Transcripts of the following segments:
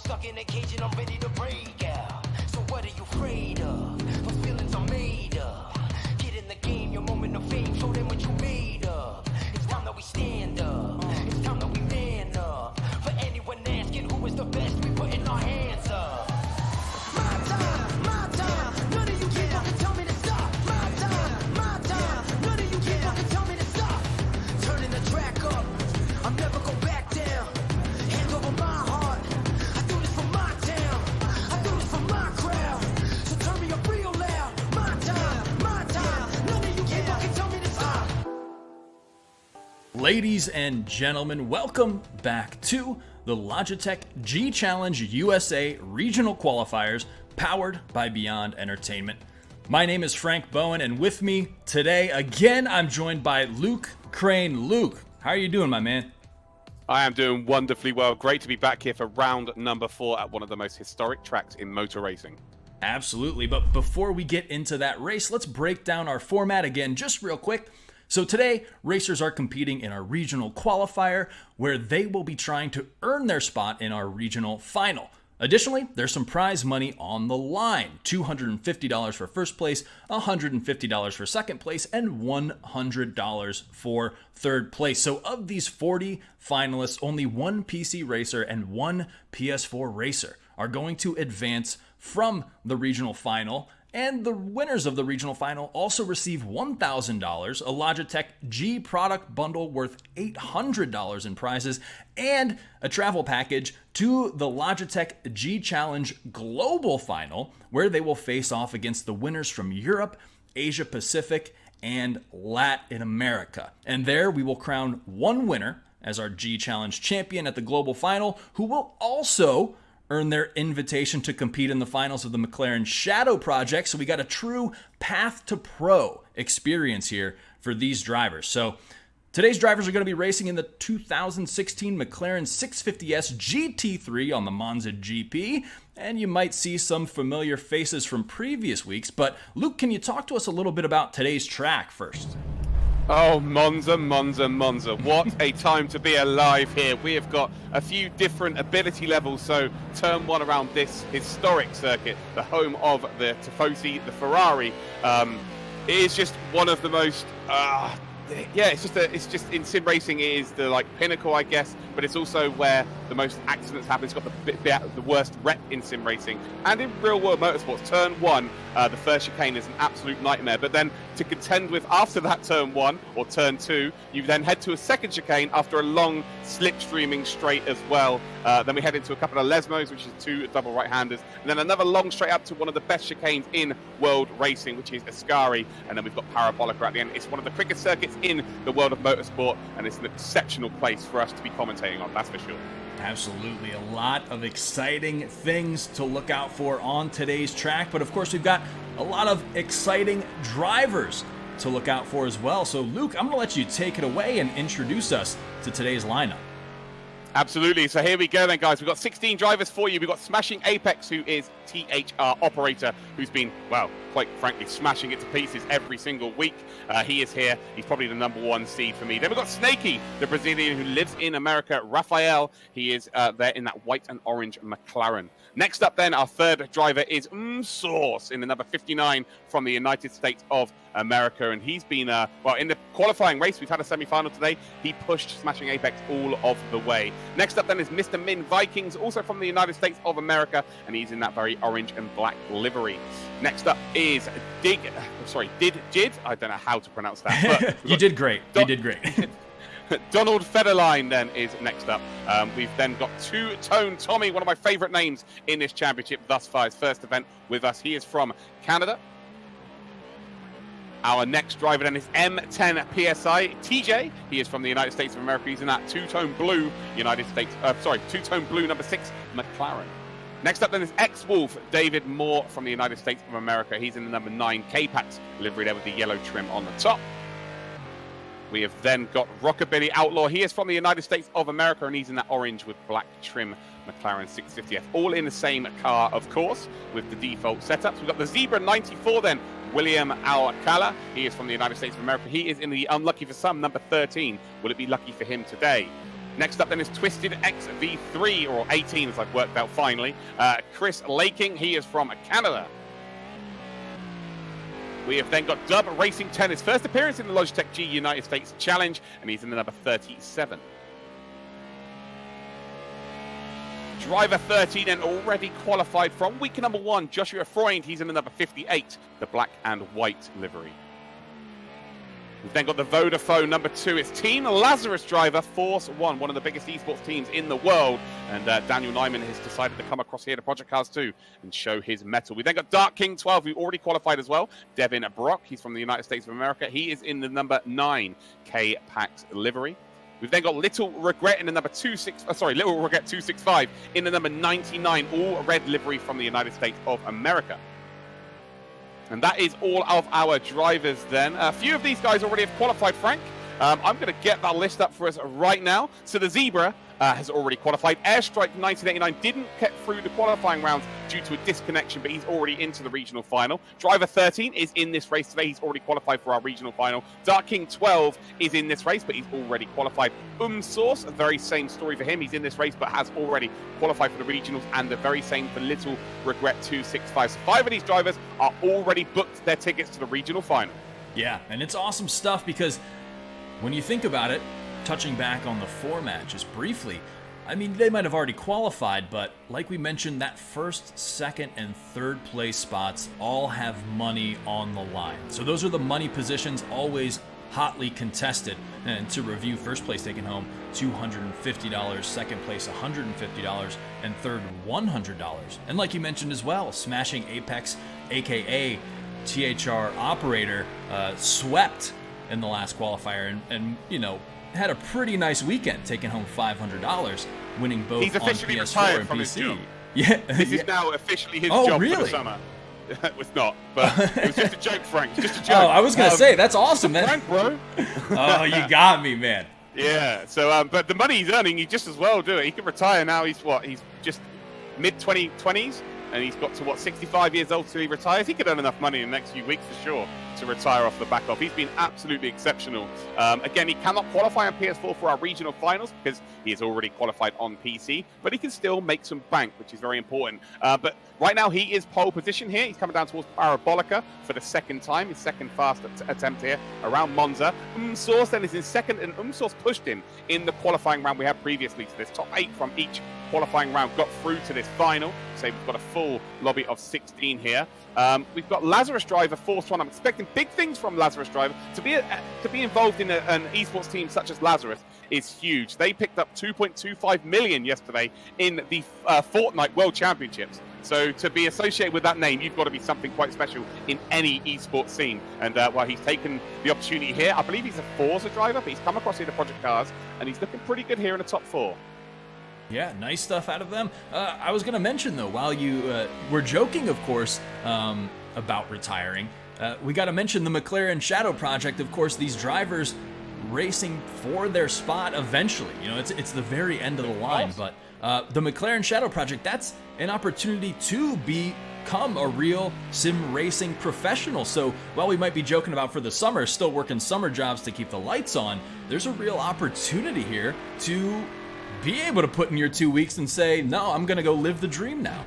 stuck in a cage and I'm ready to break out. So what are you afraid of? Those feelings are made of. Get in the game, your moment of fame, show them what you made of. It's time that we stand up. It's time that we man up. For anyone asking who is the best, we putting our hands up. My time. None of you can fucking tell me to stop. My time. None of you can fucking tell me to stop. Turning the track up. I'm never go back down. Hand over my heart. I do this for my town. I do this for my crowd. So turn me up real loud. My time. None of you can fucking tell me to stop. Ladies and gentlemen, welcome back to the Logitech G Challenge USA Regional Qualifiers, powered by Beyond Entertainment. My name is Frank Bowen, and with me today, again, I'm joined by Luke Crane. Luke, how are you doing, my man? I am doing wonderfully well. Great to be back here for round number 4 at one of the most historic tracks in motor racing. Absolutely, but before we get into that race, let's break down our format again just real quick. So today, racers are competing in our regional qualifier, where they will be trying to earn their spot in our regional final. Additionally, there's some prize money on the line. $250 for first place, $150 for second place, and $100 for third place. So of these 40 finalists, only one PC racer and one PS4 racer are going to advance from the regional final. And the winners of the regional final also receive $1,000, a Logitech G product bundle worth $800 in prizes, and a travel package to the Logitech G Challenge Global Final, where they will face off against the winners from Europe, Asia Pacific, and Latin America. And there we will crown one winner as our G Challenge champion at the Global Final, who will also earn their invitation to compete in the finals of the McLaren Shadow Project. So we got a true path to pro experience here for these drivers. So today's drivers are going to be racing in the 2016 McLaren 650S GT3 on the Monza GP. And you might see some familiar faces from previous weeks. But Luke, can you talk to us a little bit about today's track first? Oh, Monza. What a time to be alive here. We have got a few different ability levels. So turn 1 around this historic circuit, the home of the Tifosi, the Ferrari. It is just one of the most... it's just in sim racing, it is the pinnacle, I guess, but it's also where the most accidents happen. It's got the worst rep in sim racing and in real world motorsports. Turn 1, the first chicane is an absolute nightmare, but then to contend with after that turn 1 or turn 2, you then head to a second chicane after a long slipstreaming straight as well. Then we head into a couple of lesmos, which is 2 double right-handers, and then another long straight up to one of the best chicanes in world racing, which is Ascari, and then we've got Parabolica at the end. It's one of the quickest circuits in the world of motorsport, and it's an exceptional place for us to be commentating on, that's for sure. Absolutely. A lot of exciting things to look out for on today's track. But of course, we've got a lot of exciting drivers to look out for as well. So Luke, I'm going to let you take it away and introduce us to today's lineup. Absolutely. So here we go then, guys. We've got 16 drivers for you. We've got Smashing Apex, who is THR operator, who's been, well, quite frankly, smashing it to pieces every single week. He is here. He's probably the number 1 seed for me. Then we've got Snakey, the Brazilian who lives in America. Rafael, he is there in that white and orange McLaren. Next up then, our third driver is Sauce in the number 59 from the United States of America. And he's been, in the qualifying race, we've had a semi-final today. He pushed Smashing Apex all of the way. Next up then is Mr. Min Vikings, also from the United States of America. And he's in that very orange and black livery. Next up is Did Jid? I don't know how to pronounce that. But You did great. Donald Federline then is next up. We've then got Two-Tone Tommy, one of my favorite names in this championship thus far. His first event with us. He is from Canada. Our next driver then is M10 PSI TJ. He is from the United States of America. He's in that two-tone blue two-tone blue number 6 McLaren. Next up then is X-Wolf David Moore from the United States of America. He's in the number 9 K-Pax livery there with the yellow trim on the top. We have then got Rockabilly Outlaw. He is from the United States of America, and he's in that orange with black trim McLaren 650F. All in the same car, of course, with the default setups. We've got the Zebra 94 then, William Alcala. He is from the United States of America. He is in the unlucky for some, number 13. Will it be lucky for him today? Next up then is Twisted XV3, or 18 as I've worked out finally. Chris Laking, he is from Canada. We have then got Dub Racing 10, his first appearance in the Logitech G United States Challenge, and he's in the number 37. Driver 13 and already qualified from week number 1, Joshua Freund, he's in the number 58, the black and white livery. We've then got the Vodafone number 2. It's Team Lazarus driver Force 1, one of the biggest esports teams in the world. And Daniel Nyman has decided to come across here to Project Cars 2 and show his mettle. We then got Dark King 12, who already qualified as well. Devin Brock, he's from the United States of America. He is in the number 9 K-Pax livery. We've then got Little Regret in the number 265 in the number 99, all red livery from the United States of America. And that is all of our drivers then. A few of these guys already have qualified, Frank. I'm going to get that list up for us right now. So the Zebra has already qualified. Airstrike 1989 didn't get through the qualifying rounds due to a disconnection, but he's already into the regional final. Driver 13 is in this race today. He's already qualified for our regional final. Dark King 12 is in this race, but he's already qualified. Source, a very same story for him. He's in this race, but has already qualified for the regionals, and the very same for Little Regret 265. So 5 of these drivers are already booked their tickets to the regional final. Yeah, and it's awesome stuff because when you think about it, touching back on the format just briefly, I mean, they might have already qualified, but like we mentioned, that first, second, and third place spots all have money on the line. So those are the money positions, always hotly contested. And to review, first place taking home $250, second place $150, and third $100. And like you mentioned as well, smashing Apex, aka THR Operator, swept in the last qualifier and you know, had a pretty nice weekend, taking home $500, winning both He's officially on PS4 retired and from PC. his job. Yeah, This is now officially his job really? for the summer. It was not, but it was just a joke, Frank. Just a joke. Oh, I was gonna say that's awesome. Frank, bro. Oh, you got me, man. Yeah. So, but the money he's earning, he just as well do it. He can retire now. He's what? He's just mid-20s, and he's got to what, 65 years old till he retires. He could earn enough money in the next few weeks for sure to retire off the back of. He's been absolutely exceptional. Again, he cannot qualify on PS4 for our regional finals because he is already qualified on PC, but he can still make some bank, which is very important. But right now, he is pole position here. He's coming down towards Parabolica for the second time, his second fast attempt here around Monza. Source then is in second, and Source pushed him in the qualifying round we had previously. So this top 8 from each qualifying round got through to this final. So we've got a full lobby of 16 here. We've got Lazarus Driver, Force 1. I'm expecting big things from Lazarus Driver. To be involved in an esports team such as Lazarus is huge. They picked up 2.25 million yesterday in the Fortnite World Championships. So to be associated with that name, you've got to be something quite special in any esports scene. And while he's taken the opportunity here, I believe he's a Forza driver, but he's come across here to Project Cars, and he's looking pretty good here in the top 4. Yeah, nice stuff out of them. I was going to mention, though, while you were joking, of course, about retiring, we got to mention the McLaren Shadow Project. Of course, these drivers racing for their spot eventually. You know, it's the very end of the line, but the McLaren Shadow Project, that's an opportunity to become a real sim racing professional. So while we might be joking about for the summer, still working summer jobs to keep the lights on, there's a real opportunity here to be able to put in your 2 weeks and say, no, I'm going to go live the dream now.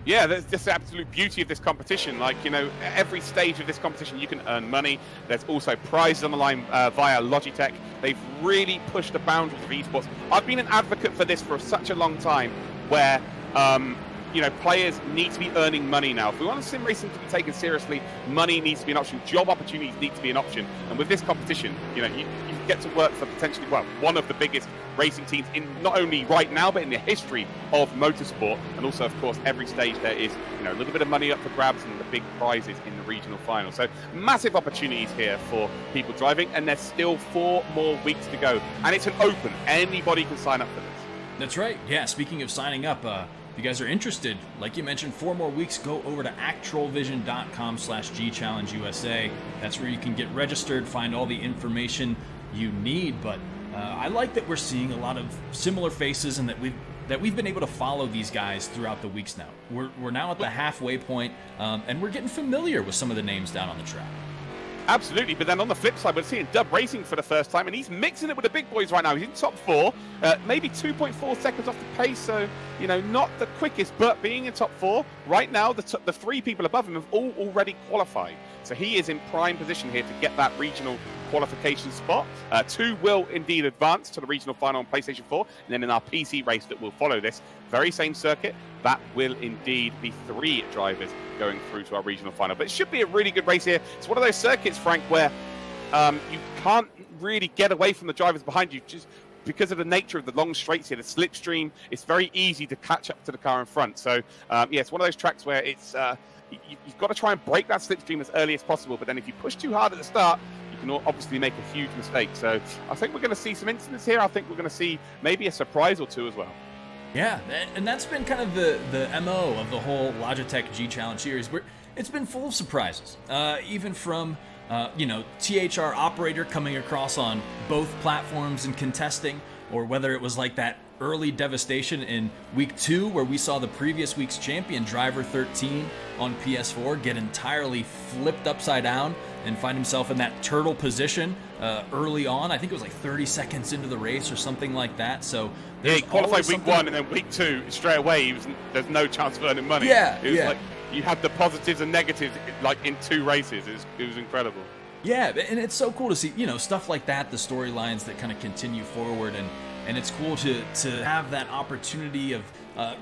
Yeah, that's just the absolute beauty of this competition. Like, you know, every stage of this competition, you can earn money. There's also prizes on the line via Logitech. They've really pushed the boundaries of esports. I've been an advocate for this for such a long time, where you know, players need to be earning money now. If we want sim racing to be taken seriously, money needs to be an option. Job opportunities need to be an option. And with this competition, you know, you get to work for potentially, well, one of the biggest racing teams in not only right now, but in the history of motorsport. And also, of course, every stage there is, you know, a little bit of money up for grabs and the big prizes in the regional final. So massive opportunities here for people driving, and there's still 4 more weeks to go. And it's an open. Anybody can sign up for this. That's right. Yeah, speaking of signing up, if you guys are interested, like you mentioned, 4 more weeks, go over to actrollvision.com/GChallengeUSA. That's where you can get registered, find all the information you need. But I like that we're seeing a lot of similar faces, and that we've been able to follow these guys throughout the weeks now. We're now at the halfway point, and we're getting familiar with some of the names down on the track. Absolutely, but then on the flip side, we're seeing Dub racing for the first time, and he's mixing it with the big boys right now. He's in top 4, maybe 2.4 seconds off the pace, so, you know, not the quickest, but being in top 4, right now, the 3 people above him have all already qualified. So he is in prime position here to get that regional qualification spot. 2 will indeed advance to the regional final on PlayStation 4, and then in our PC race that will follow this very same circuit, that will indeed be 3 drivers going through to our regional final. But it should be a really good race here. It's one of those circuits, Frank, where you can't really get away from the drivers behind you just because of the nature of the long straights here, the slipstream. It's very easy to catch up to the car in front. So, yeah, it's one of those tracks where it's you've got to try and break that slipstream as early as possible. But then if you push too hard at the start, you can obviously make a huge mistake. So I think we're going to see some incidents here. I think we're going to see maybe a surprise or 2 as well. Yeah, and that's been kind of the MO of the whole Logitech G Challenge series, where it's been full of surprises. Even from, you know, THR Operator coming across on both platforms and contesting, or whether it was like that early devastation in week 2 where we saw the previous week's champion, Driver 13, on PS4 get entirely flipped upside down and find himself in that turtle position early on. I think it was like 30 seconds into the race or something like that. So yeah, he qualified week 1 and then week 2 straight away there's no chance of earning money. Yeah, it was like you had the positives and negatives like in 2 races. It was incredible. Yeah, and it's so cool to see, you know, stuff like that, the storylines that kind of continue forward, and it's cool to have that opportunity of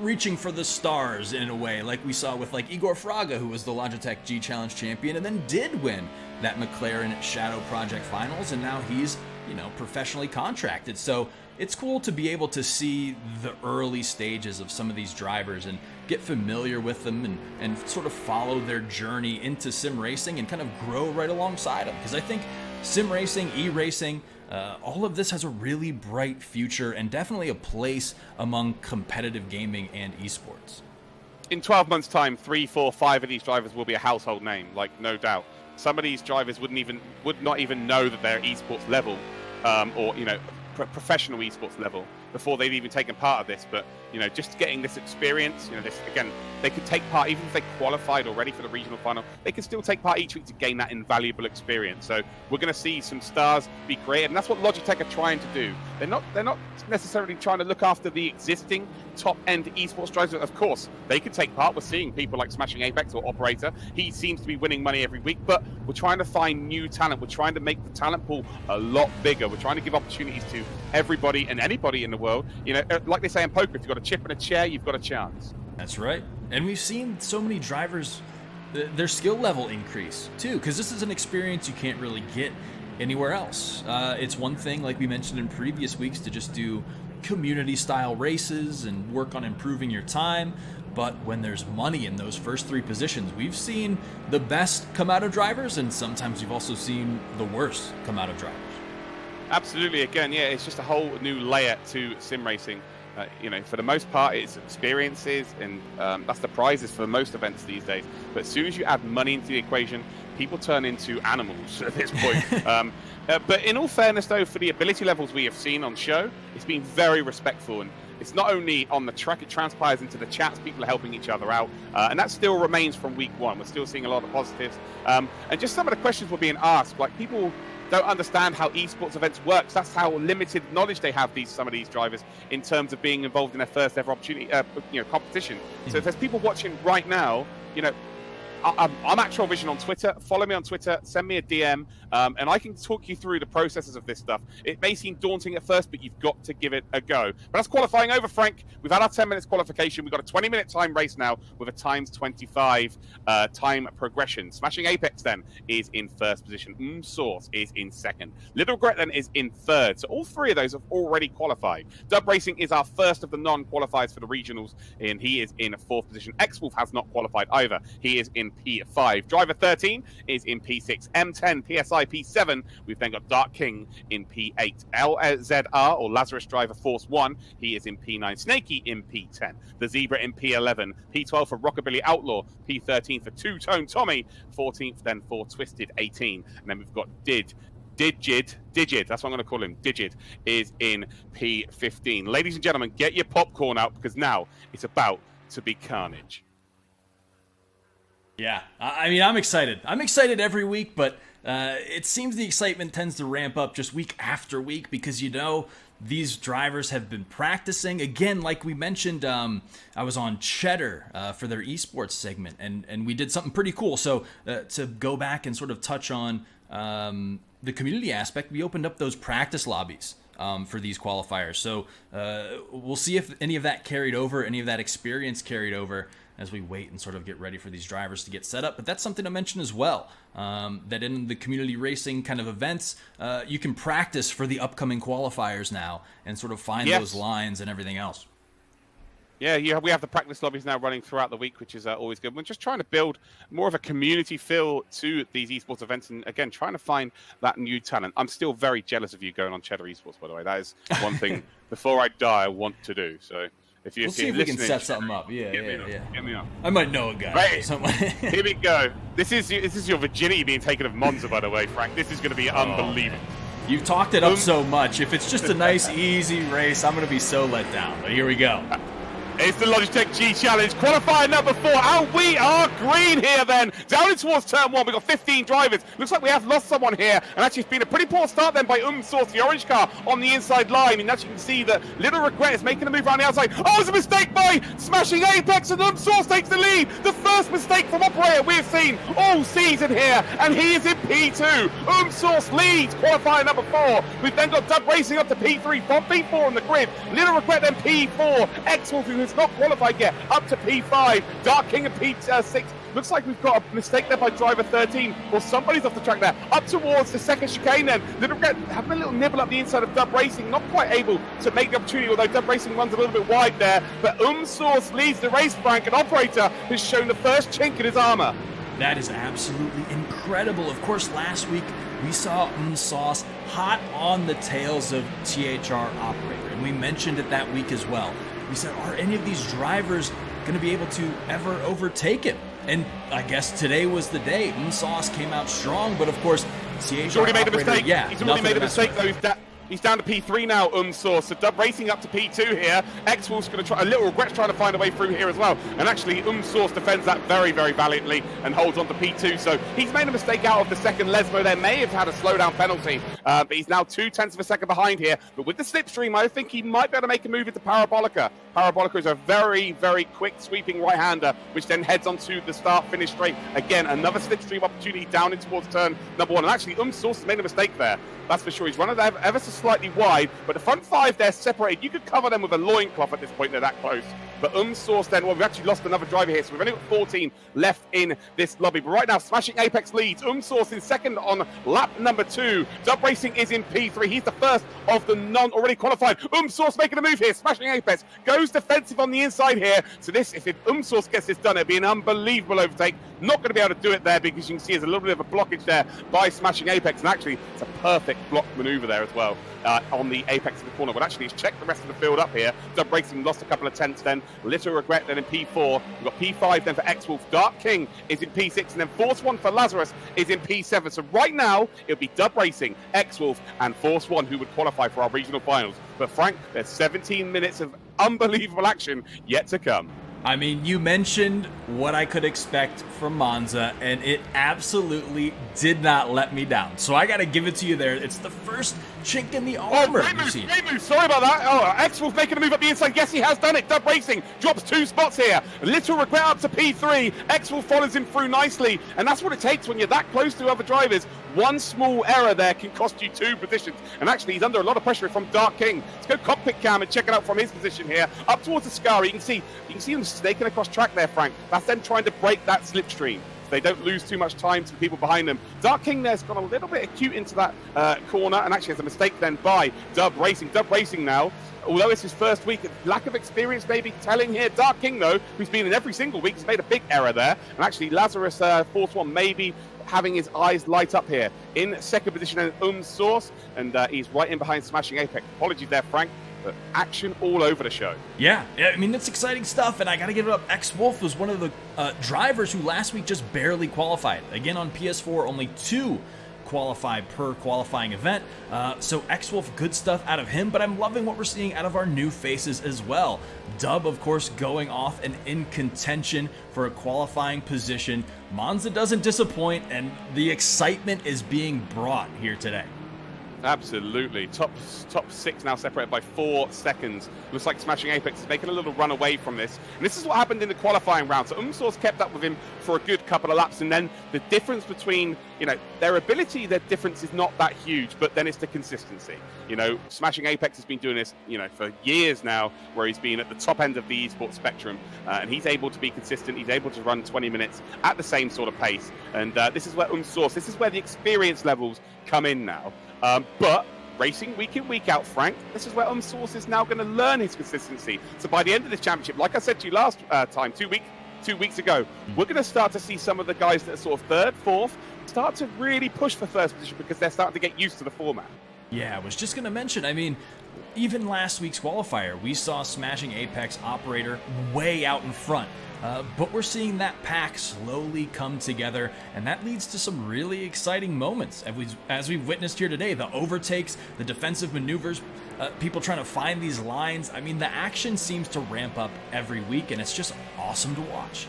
reaching for the stars in a way, like we saw with like Igor Fraga, who was the Logitech G Challenge champion and then did win that McLaren Shadow Project Finals, and now he's, you know, professionally contracted. So it's cool to be able to see the early stages of some of these drivers and get familiar with them and sort of follow their journey into sim racing and kind of grow right alongside them. Because I think sim racing, e-racing, all of this has a really bright future and definitely a place among competitive gaming and esports. In 12 months' time, 3, 4, 5 of these drivers will be a household name, like no doubt. Some of these drivers would not even know that they're esports level, or, you know, professional esports level before they've even taken part of this. But, you know, just getting this experience, you know, this again, they could take part even if they qualified already for the regional final. They can still take part each week to gain that invaluable experience. So we're going to see some stars be created, and that's what Logitech are trying to do. They're not necessarily trying to look after the existing top-end esports drivers. Of course, they could take part. We're seeing people like Smashing Apex or Operator. He seems to be winning money every week, but we're trying to find new talent. We're trying to make the talent pool a lot bigger. We're trying to give opportunities to everybody and anybody in the world. You know, like they say in poker, if you've got a chip and a chair, you've got a chance. That's right. And we've seen so many drivers, their skill level increase too, because this is an experience you can't really get anywhere else. It's one thing, like we mentioned in previous weeks, to just do community style races and work on improving your time. But when there's money in those first 3 positions, we've seen the best come out of drivers, and sometimes we've also seen the worst come out of drivers. Absolutely. Again, yeah, it's just a whole new layer to sim racing. You know, for the most part, it's experiences, and that's the prizes for most events these days. But as soon as you add money into the equation, people turn into animals at this point. But in all fairness, though, for the ability levels we have seen on show, it's been very respectful. And it's not only on the track, it transpires into the chats. People are helping each other out. And that still remains from week 1. We're still seeing a lot of positives. And just some of the questions were being asked, like people don't understand how esports events works. That's how limited knowledge they have, some of these drivers, in terms of being involved in their first ever opportunity, you know, competition. So if there's people watching right now, you know, I'm Actual Vision on Twitter. Follow me on Twitter. Send me a DM, and I can talk you through the processes of this stuff. It may seem daunting at first, but you've got to give it a go. But that's qualifying over, Frank. We've had our 10 minutes qualification. We've got a 20-minute time race now with a times 25 time progression. Smashing Apex then is in first position. Source is in second. Little Gret then is in third. So all 3 of those have already qualified. Dub Racing is our first of the non-qualifiers for the regionals, and he is in 4th position. X-Wolf has not qualified either. He is in P5. Driver 13 is in P6. M10, PSI P7. We've then got Dark King in P8. LZR, or Lazarus Driver Force 1, he is in P9. Snakey in P10. The Zebra in P11. P12 for Rockabilly Outlaw. P13 for Two-Tone Tommy. 14th then for Twisted 18. And then we've got Digid, that's what I'm going to call him. Digid is in P15. Ladies and gentlemen, get your popcorn out, because now it's about to be carnage. Yeah, I mean, I'm excited. I'm excited every week, but It seems the excitement tends to ramp up just week after week because, these drivers have been practicing. Again, like we mentioned, I was on Cheddar for their esports segment, and we did something pretty cool. So to go back and sort of touch on the community aspect, we opened up those practice lobbies for these qualifiers. So we'll see if any of that carried over, any of that experience carried over as we wait and sort of get ready for these drivers to get set up. But that's something to mention as well, that in the community racing kind of events, you can practice for the upcoming qualifiers now and sort of find those lines and everything else. Yeah, we have the practice lobbies now running throughout the week, which is always good. We're just trying to build more of a community feel to these esports events, and again, trying to find that new talent. I'm still very jealous of you going on Cheddar Esports, by the way. That is one thing before I die I want to do. So we'll see if we can set something up. Yeah. Get me up. I might know a guy. Right. Here we go. This is your virginity being taken of Monza, by the way, Frank. This is going to be unbelievable. You've talked it up so much. If it's just a nice, easy race, I'm going to be so let down. But here we go. It's the Logitech G Challenge, qualifier number 4, and we are green here then. Down in towards turn 1, we've got 15 drivers. Looks like we have lost someone here, and actually it's been a pretty poor start then by Source, the orange car, on the inside line. And as you can see, that Little Regret is making a move around the outside. Oh, it's a mistake by Smashing Apex, and Source takes the lead. The first mistake from operator we've seen all season here, and he is in P2. Source leads, qualifier number 4. We've then got Dub racing up to P3, from P4 on the grid. Little Regret then P4. X-Wolf, who has not qualified yet, up to P5. Dark King at P6. Looks like we've got a mistake there by driver 13, or somebody's off the track there. Up towards the second chicane then. Little Regret having a little nibble up the inside of Dub Racing, not quite able to make the opportunity, although Dub Racing runs a little bit wide there. But Source leads the race, Frank, and operator has shown the first chink in his armor. That is absolutely incredible. Of course, last week we saw Sauce hot on the tails of THR operator, and we mentioned it that week as well. We said, are any of these drivers going to be able to ever overtake him? And I guess today was the day. Sauce came out strong, but of course, THR He's already made a mistake. Yeah, he's already made a mistake, though. He's down to P3 now, Source. So Dub racing up to P2 here. X-Wolf's going to try, a Little Regret's trying to find a way through here as well. And actually, Source defends that very, very valiantly and holds on to P2. So he's made a mistake out of the second Lesmo there. May have had a slowdown penalty, but he's now 0.2 of a second behind here. But with the slipstream, I think he might be able to make a move into Parabolica. Parabolica is a very, very quick sweeping right-hander, which then heads onto the start-finish straight. Again, another slipstream opportunity down in towards turn number 1. And actually, Source has made a mistake there. That's for sure. He's running ever so slightly wide, but the front 5 there separated. You could cover them with a loincloth at this point. They're that close. But Source then, well, we've actually lost another driver here, so we've only got 14 left in this lobby. But right now, Smashing Apex leads. Source in second on lap number 2. Dub Racing is in P3. He's the first of the non-already qualified. Source making a move here. Smashing Apex goes defensive on the inside here. So this, if Source gets this done, it'd be an unbelievable overtake. Not going to be able to do it there because you can see there's a little bit of a blockage there by Smashing Apex. And actually, it's a perfect block maneuver there as well on the apex of the corner. But actually, he's checked the rest of the field up here. Dub Racing lost a couple of tenths then. Little Regret then in P4. We've got P5 then for X-Wolf. Dark King is in P6. And then Force 1 for Lazarus is in P7. So right now, it'll be Dub Racing, X-Wolf, and Force 1 who would qualify for our regional finals. But Frank, there's 17 minutes of unbelievable action yet to come. I mean, you mentioned what I could expect from Monza, and it absolutely did not let me down. So I got to give it to you there. It's the first chink in the armor. Great move. Sorry about that. Oh, X-Wolf making a move up the inside. Yes, he has done it. Dub Racing drops 2 spots here. Little Regret up to P3. X-Wolf follows him through nicely, and that's what it takes when you're that close to other drivers. One small error there can cost you 2 positions, and actually he's under a lot of pressure from Dark King. Let's go cockpit cam and check it out from his position here. Up towards the Scar, you can see him snaking across track there, Frank. That's them trying to break that slipstream. They don't lose too much time to the people behind them. Dark King there's gone a little bit acute into that corner, and actually has a mistake then by Dub Racing. Dub Racing now, although it's his first week, lack of experience maybe telling here. Dark King, though, who's been in every single week, has made a big error there. And actually, Lazarus, Force 1, maybe having his eyes light up here. In second position, Source, and he's right in behind Smashing Apex. Apologies there, Frank. But action all over the show. Yeah, I mean, it's exciting stuff, and I got to give it up. X-Wolf was one of the drivers who last week just barely qualified. Again, on PS4, only 2 qualify per qualifying event. So X-Wolf, good stuff out of him, but I'm loving what we're seeing out of our new faces as well. Dub, of course, going off and in contention for a qualifying position. Monza doesn't disappoint, and the excitement is being brought here today. Absolutely. Top 6 now separated by 4 seconds. Looks like Smashing Apex is making a little run away from this. And this is what happened in the qualifying round. So Umsource kept up with him for a good couple of laps. And then the difference between, their ability, their difference is not that huge, but then it's the consistency. Smashing Apex has been doing this, for years now, where he's been at the top end of the esports spectrum. And he's able to be consistent. He's able to run 20 minutes at the same sort of pace. And this is where Umsource, this is where the experience levels come in now. But racing week in, week out, Frank, this is where Umsource is now going to learn his consistency. So by the end of this championship, like I said to you last time, 2 weeks ago, we're going to start to see some of the guys that are sort of third, fourth, start to really push for first position because they're starting to get used to the format. Yeah, I was just going to mention, even last week's qualifier, we saw Smashing Apex Operator way out in front. But we're seeing that pack slowly come together, and that leads to some really exciting moments. As we've witnessed here today, the overtakes, the defensive maneuvers, people trying to find these lines. The action seems to ramp up every week, and it's just awesome to watch.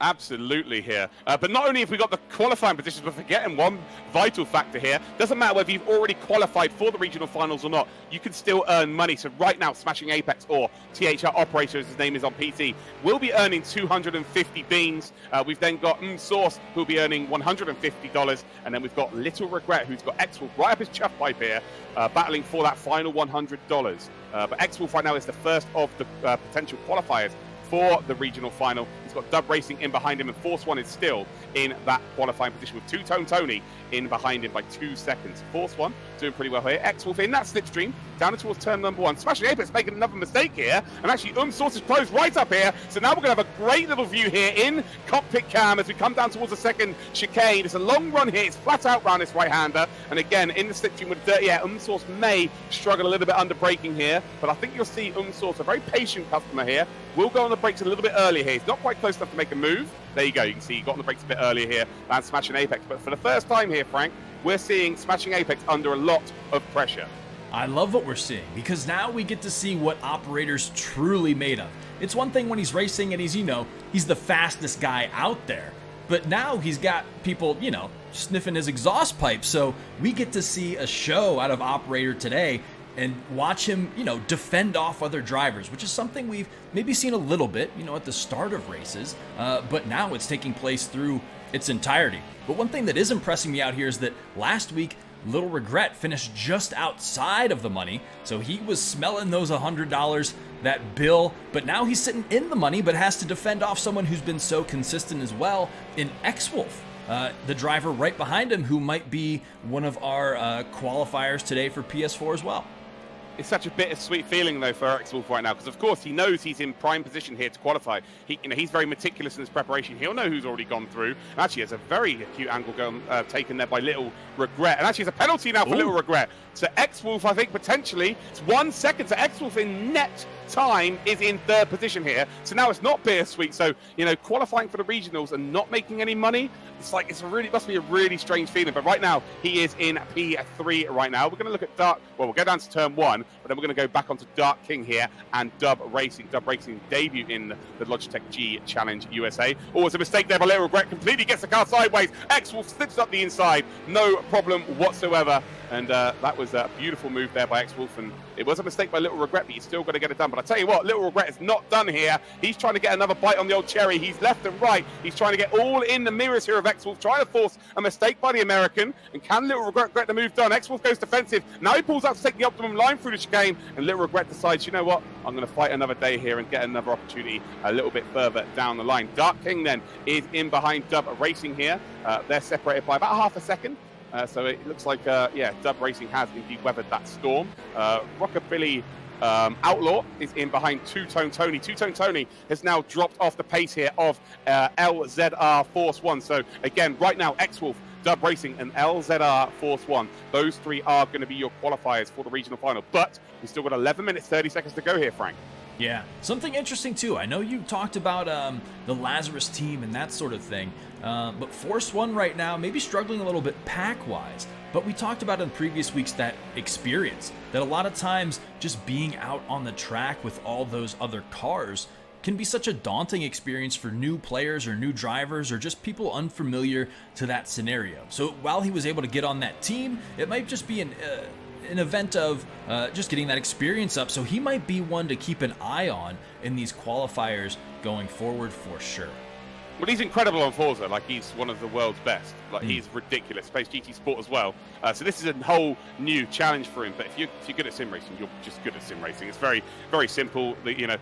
Absolutely here. But not only have we got the qualifying positions, but forgetting one vital factor here. Doesn't matter whether you've already qualified for the regional finals or not, you can still earn money. So right now, Smashing Apex, or THR Operator as his name is on PT, will be earning 250 beans. We've then got Source, who'll be earning $150. And then we've got Little Regret, who's got X-Wolf right up his chuff pipe here, battling for that final $100. But X-Wolf right now is the first of the potential qualifiers for the regional final. He's got Dub Racing in behind him, and Force One is still in that qualifying position with Two-Tone Tony in behind him by 2 seconds. Force One doing pretty well here. X-Wolf in that slipstream down towards turn number 1. Smashing Apex making another mistake here, and actually Source is closed right up here. So now we're going to have a great little view here in cockpit cam as we come down towards the second chicane. It's a long run here. It's flat out round this right-hander, and again in the slipstream with dirty air. Source may struggle a little bit under braking here, but I think you'll see Source, a very patient customer here, will go on the brakes a little bit earlier here. He's not quite close enough to make a move. There you go. You can see he got on the brakes a bit earlier here than Smashing Apex. But for the first time here, Frank, we're seeing Smashing Apex under a lot of pressure. I love what we're seeing, because now we get to see what Operator's truly made of. It's one thing when he's racing and he's the fastest guy out there. But now he's got people, sniffing his exhaust pipe. So we get to see a show out of Operator today and watch him, defend off other drivers, which is something we've maybe seen a little bit, at the start of races, but now it's taking place through its entirety. But one thing that is impressing me out here is that last week, Little Regret finished just outside of the money, so he was smelling those $100, that bill, but now he's sitting in the money, but has to defend off someone who's been so consistent as well in X-Wolf. The driver right behind him, who might be one of our qualifiers today for PS4 as well. It's such a bittersweet feeling, though, for X-Wolf right now, because, of course, he knows he's in prime position here to qualify. He's very meticulous in his preparation. He'll know who's already gone through. And actually, there's a very acute angle taken there by Little Regret. And actually, it's a penalty now for Little Regret. So X-Wolf, I think, potentially, it's 1 second. So X-Wolf in net time is in third position here. So now it's not bittersweet. So, qualifying for the regionals and not making any money, it must be a really strange feeling. But right now, he is in P3 right now. We're going to look at we'll go down to turn 1, but then we're going to go back onto Dark King here and Dub Racing. Dub Racing debut in the Logitech G Challenge USA. Oh, it's a mistake there by Little Regret. Completely gets the car sideways. X-Wolf slips up the inside. No problem whatsoever. And that was a beautiful move there by X-Wolf, and it was a mistake by Little Regret, but he's still got to get it done. But I tell you what, Little Regret is not done here. He's trying to get another bite on the old cherry. He's left and right. He's trying to get all in the mirrors here of X-Wolf, trying to force a mistake by the American. And can Little Regret get the move done? X-Wolf goes defensive. Now he pulls out to take the optimum line through the chicane, and Little Regret decides, you know what, I'm going to fight another day here and get another opportunity a little bit further down the line. Dark King then is in behind Dub Racing here. They're separated by about half a second. So it looks like, Dub Racing has indeed weathered that storm. Rockabilly Outlaw is in behind Two-Tone Tony. Two-Tone Tony has now dropped off the pace here of LZR Force One. So again, right now, X-Wolf, Dub Racing, and LZR Force One. Those 3 are going to be your qualifiers for the regional final. But we've still got 11 minutes, 30 seconds to go here, Frank. Yeah, something interesting too. I know you talked about the Lazarus team and that sort of thing, but Force One right now maybe struggling a little bit pack-wise. But we talked about in previous weeks that experience, that a lot of times just being out on the track with all those other cars can be such a daunting experience for new players or new drivers or just people unfamiliar to that scenario. So while he was able to get on that team, it might just be an event of just getting that experience up. So he might be one to keep an eye on in these qualifiers going forward for sure. Well, he's incredible on Forza. Like, he's one of the world's best. Like, he's ridiculous. Plays GT Sport as well. So this is a whole new challenge for him. But if you're good at sim racing, you're just good at sim racing. It's very, very simple. The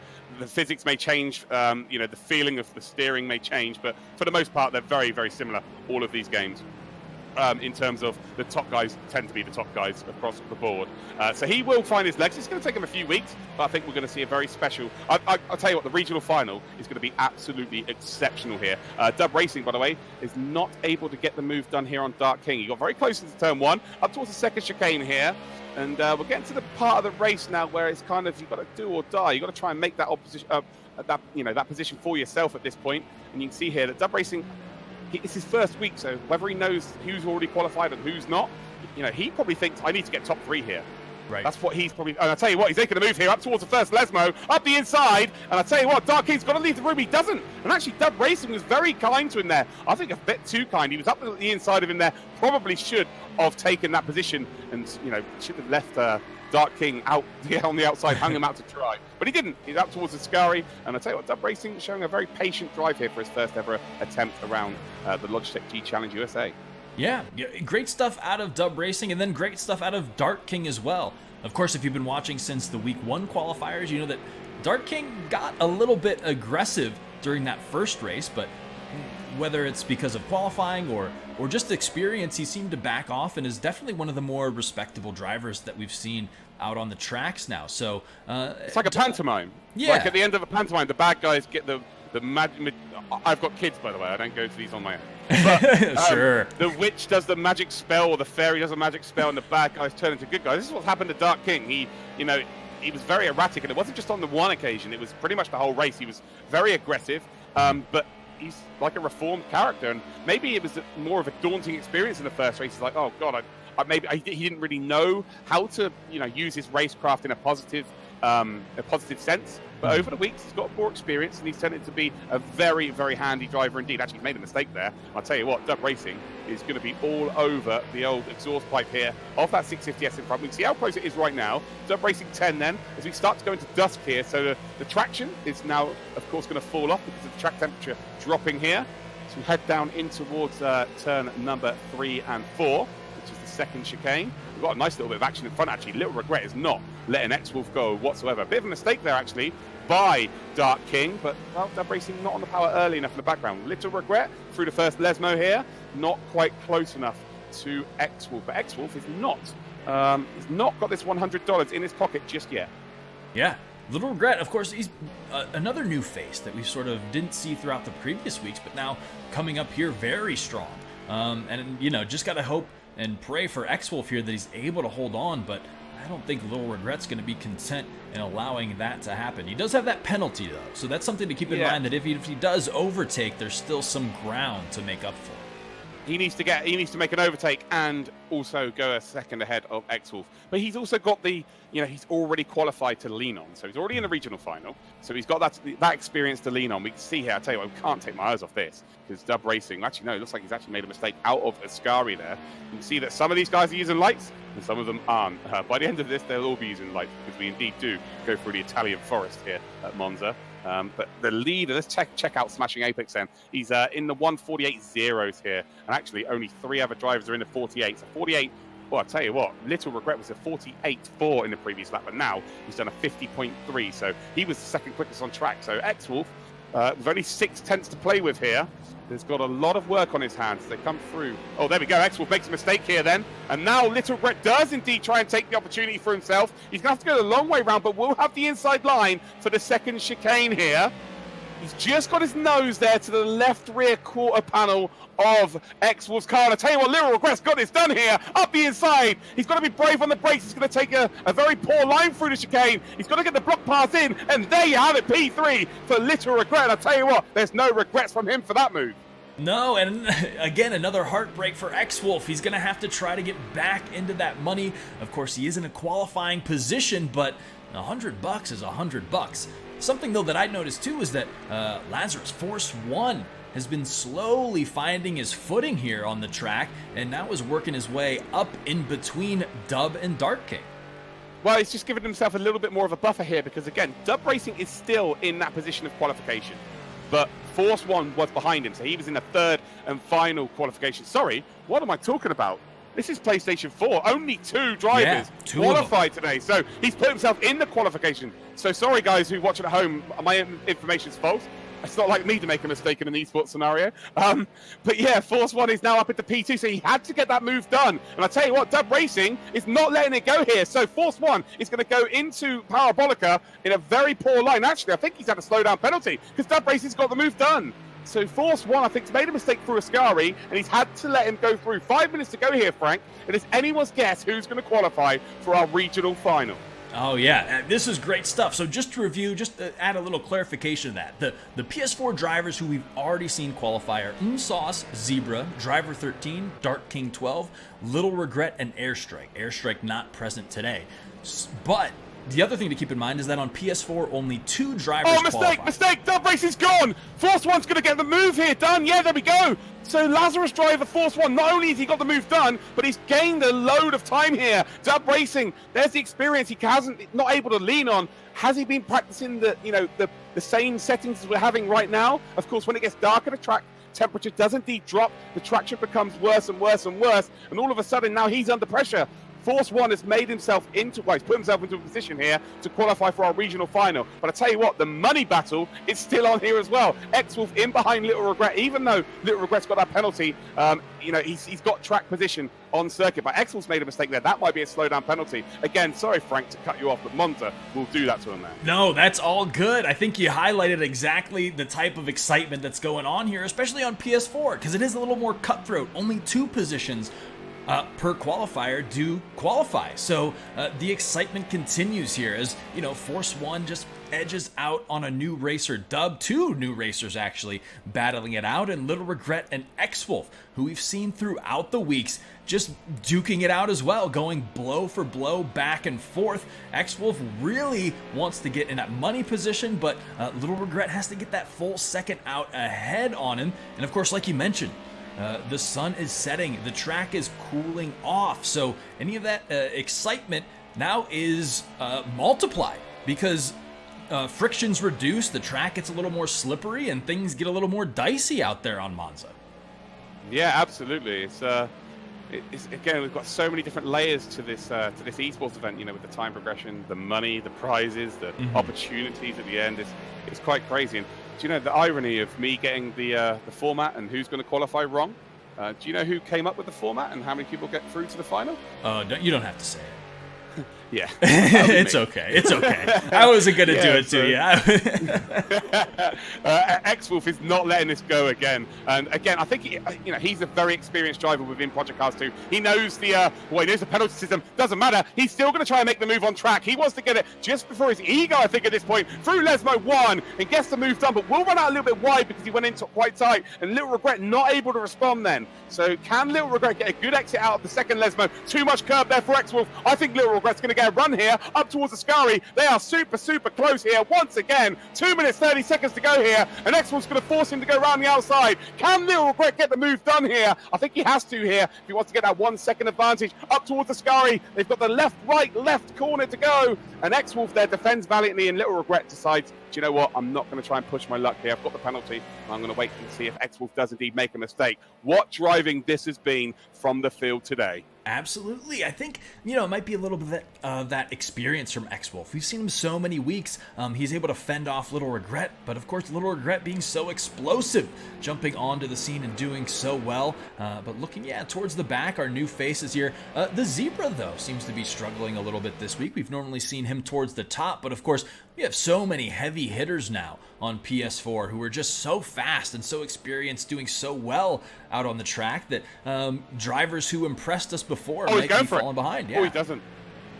physics may change. The feeling of the steering may change. But for the most part, they're very, very similar, all of these games. In terms of the top guys tend to be the top guys across the board. So he will find his legs. It's going to take him a few weeks, but I think we're going to see a very special... I'll tell you what, the regional final is going to be absolutely exceptional here. Dub Racing, by the way, is not able to get the move done here on Dark King. He got very close into turn one, up towards the second chicane here. And we're getting to the part of the race now where it's kind of, you've got to do or die. You've got to try and make that opposition, that position for yourself at this point. And you can see here that Dub Racing... It's his first week, so whether he knows who's already qualified and who's not, he probably thinks, I need to get top 3 here. Right. That's what he's probably... And I tell you what, he's making a move here up towards the first Lesmo, up the inside, and I tell you what, Dark King's got to leave the room. He doesn't. And actually, Dub Racing was very kind to him there. I think a bit too kind. He was up the inside of him there. Probably should have taken that position and, should have left Dark King out on the outside, hung him out to dry. But he didn't. He's up towards the Scary. And I tell you what, Dub Racing is showing a very patient drive here for his first ever attempt around the Logitech G Challenge USA. Yeah, great stuff out of Dub Racing, and then great stuff out of Dark King as well. Of course, if you've been watching since the Week 1 qualifiers, you know that Dark King got a little bit aggressive during that first race, but whether it's because of qualifying or just experience, he seemed to back off and is definitely one of the more respectable drivers that we've seen out on the tracks now. So it's like a pantomime. Yeah. Like at the end of a pantomime, the bad guys get the I've got kids, by the way. I don't go to these on my own. But, sure. The witch does the magic spell, or the fairy does a magic spell, and the bad guys turn into good guys. This is what happened to Dark King. He was very erratic, and it wasn't just on the one occasion. It was pretty much the whole race. He was very aggressive, but he's like a reformed character, and maybe it was more of a daunting experience in the first race. He's like, oh god, he didn't really know how to use his racecraft in a positive sense. But over the weeks, he's got more experience, and he's tended to be a very, very handy driver indeed. Actually, he's made a mistake there. I'll tell you what, Dub Racing is going to be all over the old exhaust pipe here off that 650S in front. We can see how close it is right now. Dub Racing 10 then, as we start to go into dusk here. So the traction is now, of course, going to fall off because of the track temperature dropping here. So we head down in towards turn number 3 and 4, which is the second chicane. We've got a nice little bit of action in front, actually. Little Regret is not letting X-Wolf go whatsoever. A bit of a mistake there, actually, by Dark King, but Dub Racing not on the power early enough in the background. Little Regret through the first Lesmo here, not quite close enough to X-Wolf, but X-Wolf is not. He's not got this $100 in his pocket just yet. Yeah. Little Regret, of course, he's another new face that we sort of didn't see throughout the previous weeks, but now coming up here very strong. And just got to hope and pray for X-Wolf here that he's able to hold on, but I don't think Little Regret's going to be content in allowing that to happen. He does have that penalty, though, so that's something to keep in mind, that if he does overtake, there's still some ground to make up for. He needs to make an overtake and also go a second ahead of X-Wolf. But he's also got he's already qualified to lean on. So he's already in the regional final. So he's got that experience to lean on. We can see here, I tell you what, we can't take my eyes off this. Because Dub Racing, actually, no, it looks like he's actually made a mistake out of Ascari there. You can see that some of these guys are using lights and some of them aren't. By the end of this, they'll all be using lights because we indeed do go through the Italian forest here at Monza. But the leader, let's check out Smashing Apex then. He's in the 148 zeros here. And actually, only 3 other drivers are in the 48. So 48, well, I'll tell you what, Little Regret was a 48.4 in the previous lap, but now he's done a 50.3. So he was the second quickest on track. So X-Wolf, with only 6 tenths to play with here, has got a lot of work on his hands as they come through. Oh, there we go. X-Wolf makes a mistake here then. And now Little Regret does indeed try and take the opportunity for himself. He's going to have to go the long way round, but we'll have the inside line for the second chicane here. He's just got his nose there to the left rear quarter panel of X-Wolf's car. And I tell you what, Little Regret's got this done here. Up the inside. He's got to be brave on the brakes. He's going to take a very poor line through the chicane. He's got to get the block pass in. And there you have it, P3 for Little Regret. And I tell you what, there's no regrets from him for that move. No, and again, another heartbreak for X-Wolf. He's going to have to try to get back into that money. Of course, he is in a qualifying position, but $100 is $100. Something, though, that I noticed, too, is that Lazarus Force 1 has been slowly finding his footing here on the track, and now is working his way up in between Dub and Dark King. Well, he's just given himself a little bit more of a buffer here because, again, Dub Racing is still in that position of qualification. But Force 1 was behind him, so he was in the third and final qualification. Sorry, what am I talking about? This is PlayStation 4. Only 2 drivers qualified today. So he's put himself in the qualification. So sorry, guys who watch it at home. My information is false. It's not like me to make a mistake in an esports scenario. But yeah, Force 1 is now up at the P2, so he had to get that move done. And I tell you what, Dub Racing is not letting it go here. So Force 1 is going to go into Parabolica in a very poor line. Actually, I think he's had a slowdown penalty because Dub Racing's got the move done. So Force 1, I think, has made a mistake through Ascari, and he's had to let him go through. 5 minutes to go here, Frank. It is anyone's guess who's going to qualify for our regional final. Oh, yeah. This is great stuff. So just to review, just to add a little clarification to that. The PS4 drivers who we've already seen qualify are Sauce, Zebra, Driver 13, Dark King 12, Little Regret, and Airstrike. Airstrike not present today. But the other thing to keep in mind is that on PS4, only 2 drivers qualify. Mistake! Dub Racing's gone! Force 1's going to get the move here done. Yeah, there we go. So Lazarus driver Force 1, not only has he got the move done, but he's gained a load of time here. Dub Racing, there's the experience he not able to lean on. Has he been practicing the same settings as we're having right now? Of course, when it gets darker, the track temperature does indeed drop. The traction becomes worse and worse and worse. And all of a sudden, now he's under pressure. Force 1 has made himself he's put himself into a position here to qualify for our regional final. But I tell you what, the money battle is still on here as well. X-Wolf in behind Little Regret, even though Little Regret's got that penalty, he's got track position on circuit. But X-Wolf's made a mistake there. That might be a slowdown penalty. Again, sorry, Frank, to cut you off, but Monza will do that to him there. No, that's all good. I think you highlighted exactly the type of excitement that's going on here, especially on PS4, because it is a little more cutthroat. Only 2 positions per qualifier do qualify. So the excitement continues here as, Force 1 just edges out on a new racer, Dub. 2 new racers actually battling it out, and Little Regret and X-Wolf, who we've seen throughout the weeks, just duking it out as well, going blow for blow back and forth. X-Wolf really wants to get in that money position, but Little Regret has to get that full second out ahead on him. And of course, like you mentioned, the sun is setting, the track is cooling off, so any of that excitement now is multiplied because friction's reduced, the track gets a little more slippery, and things get a little more dicey out there on Monza. Yeah, absolutely. It's again, we've got so many different layers to this esports event. With the time progression, the money, the prizes, the opportunities at the end. It's quite crazy. And do you know the irony of me getting the format and who's going to qualify wrong? Do you know who came up with the format and how many people get through to the final? You don't have to say it. Yeah. It's okay. It's okay. I wasn't going to do it to you. X-Wolf is not letting this go again. And again, I think he's a very experienced driver within Project Cars 2. He knows he knows the penalty system. Doesn't matter. He's still going to try and make the move on track. He wants to get it just before his ego, I think, at this point, through Lesmo 1 and gets the move done, but will run out a little bit wide because he went in quite tight, and Little Regret not able to respond then. So can Little Regret get a good exit out of the second Lesmo? Too much curb there for X-Wolf. I think Little Regret's going to get a run here up towards Ascari. They are super close here once again. 2 minutes 30 seconds to go here, and X-Wolf's going to force him to go around the outside. Can Little Regret get the move done here? I think he has to here if he wants to get that 1 second advantage up towards Ascari. They've got the left corner to go, and X-Wolf there defends valiantly, and Little Regret decides, do you know what, I'm not going to try and push my luck here. I've got the penalty. I'm going to wait and see if X-Wolf does indeed make a mistake. What driving this has been from the field today. Absolutely. I think, it might be a little bit of that experience from X-Wolf. We've seen him so many weeks. He's able to fend off Little Regret, but of course, Little Regret being so explosive, jumping onto the scene and doing so well. But looking, towards the back, our new faces here. The Zebra, though, seems to be struggling a little bit this week. We've normally seen him towards the top, but of course, we have so many heavy hitters now on PS4 who are just so fast and so experienced, doing so well out on the track that drivers who impressed us before might be falling behind. Yeah. Oh, he doesn't.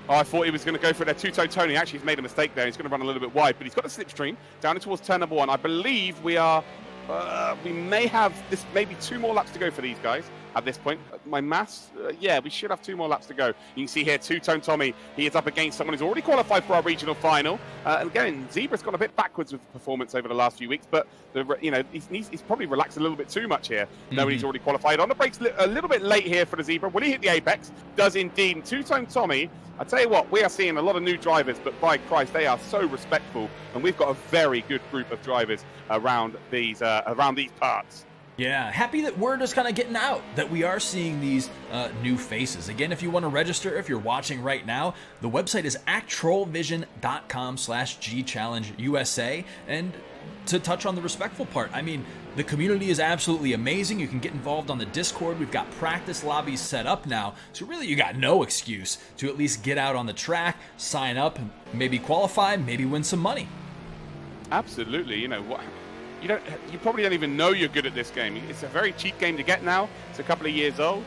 Oh, I thought he was going to go for it there. Two-tone Tony. Actually, he's made a mistake there. He's going to run a little bit wide, but he's got a slipstream down towards turn number 1. I believe we may have this, maybe 2 more laps to go for these guys at this point. My maths, we should have 2 more laps to go. You can see here, Two-Tone Tommy, he is up against someone who's already qualified for our regional final. And again, Zebra's gone a bit backwards with performance over the last few weeks, but he's probably relaxed a little bit too much here, knowing he's already qualified. On the brakes a little bit late here for the Zebra. Will he hit the apex? Does indeed. And Two-Tone Tommy, I tell you what, we are seeing a lot of new drivers, but by Christ, they are so respectful, and we've got a very good group of drivers around these parts. Yeah, happy that word is kind of getting out, that we are seeing these new faces. Again, if you want to register, if you're watching right now, the website is actrollvision.com/GChallengeUSA. And to touch on the respectful part, I mean, the community is absolutely amazing. You can get involved on the Discord. We've got practice lobbies set up now. So really, you got no excuse to at least get out on the track, sign up, maybe qualify, maybe win some money. Absolutely. You probably don't even know you're good at this game. It's a very cheap game to get now. It's a couple of years old.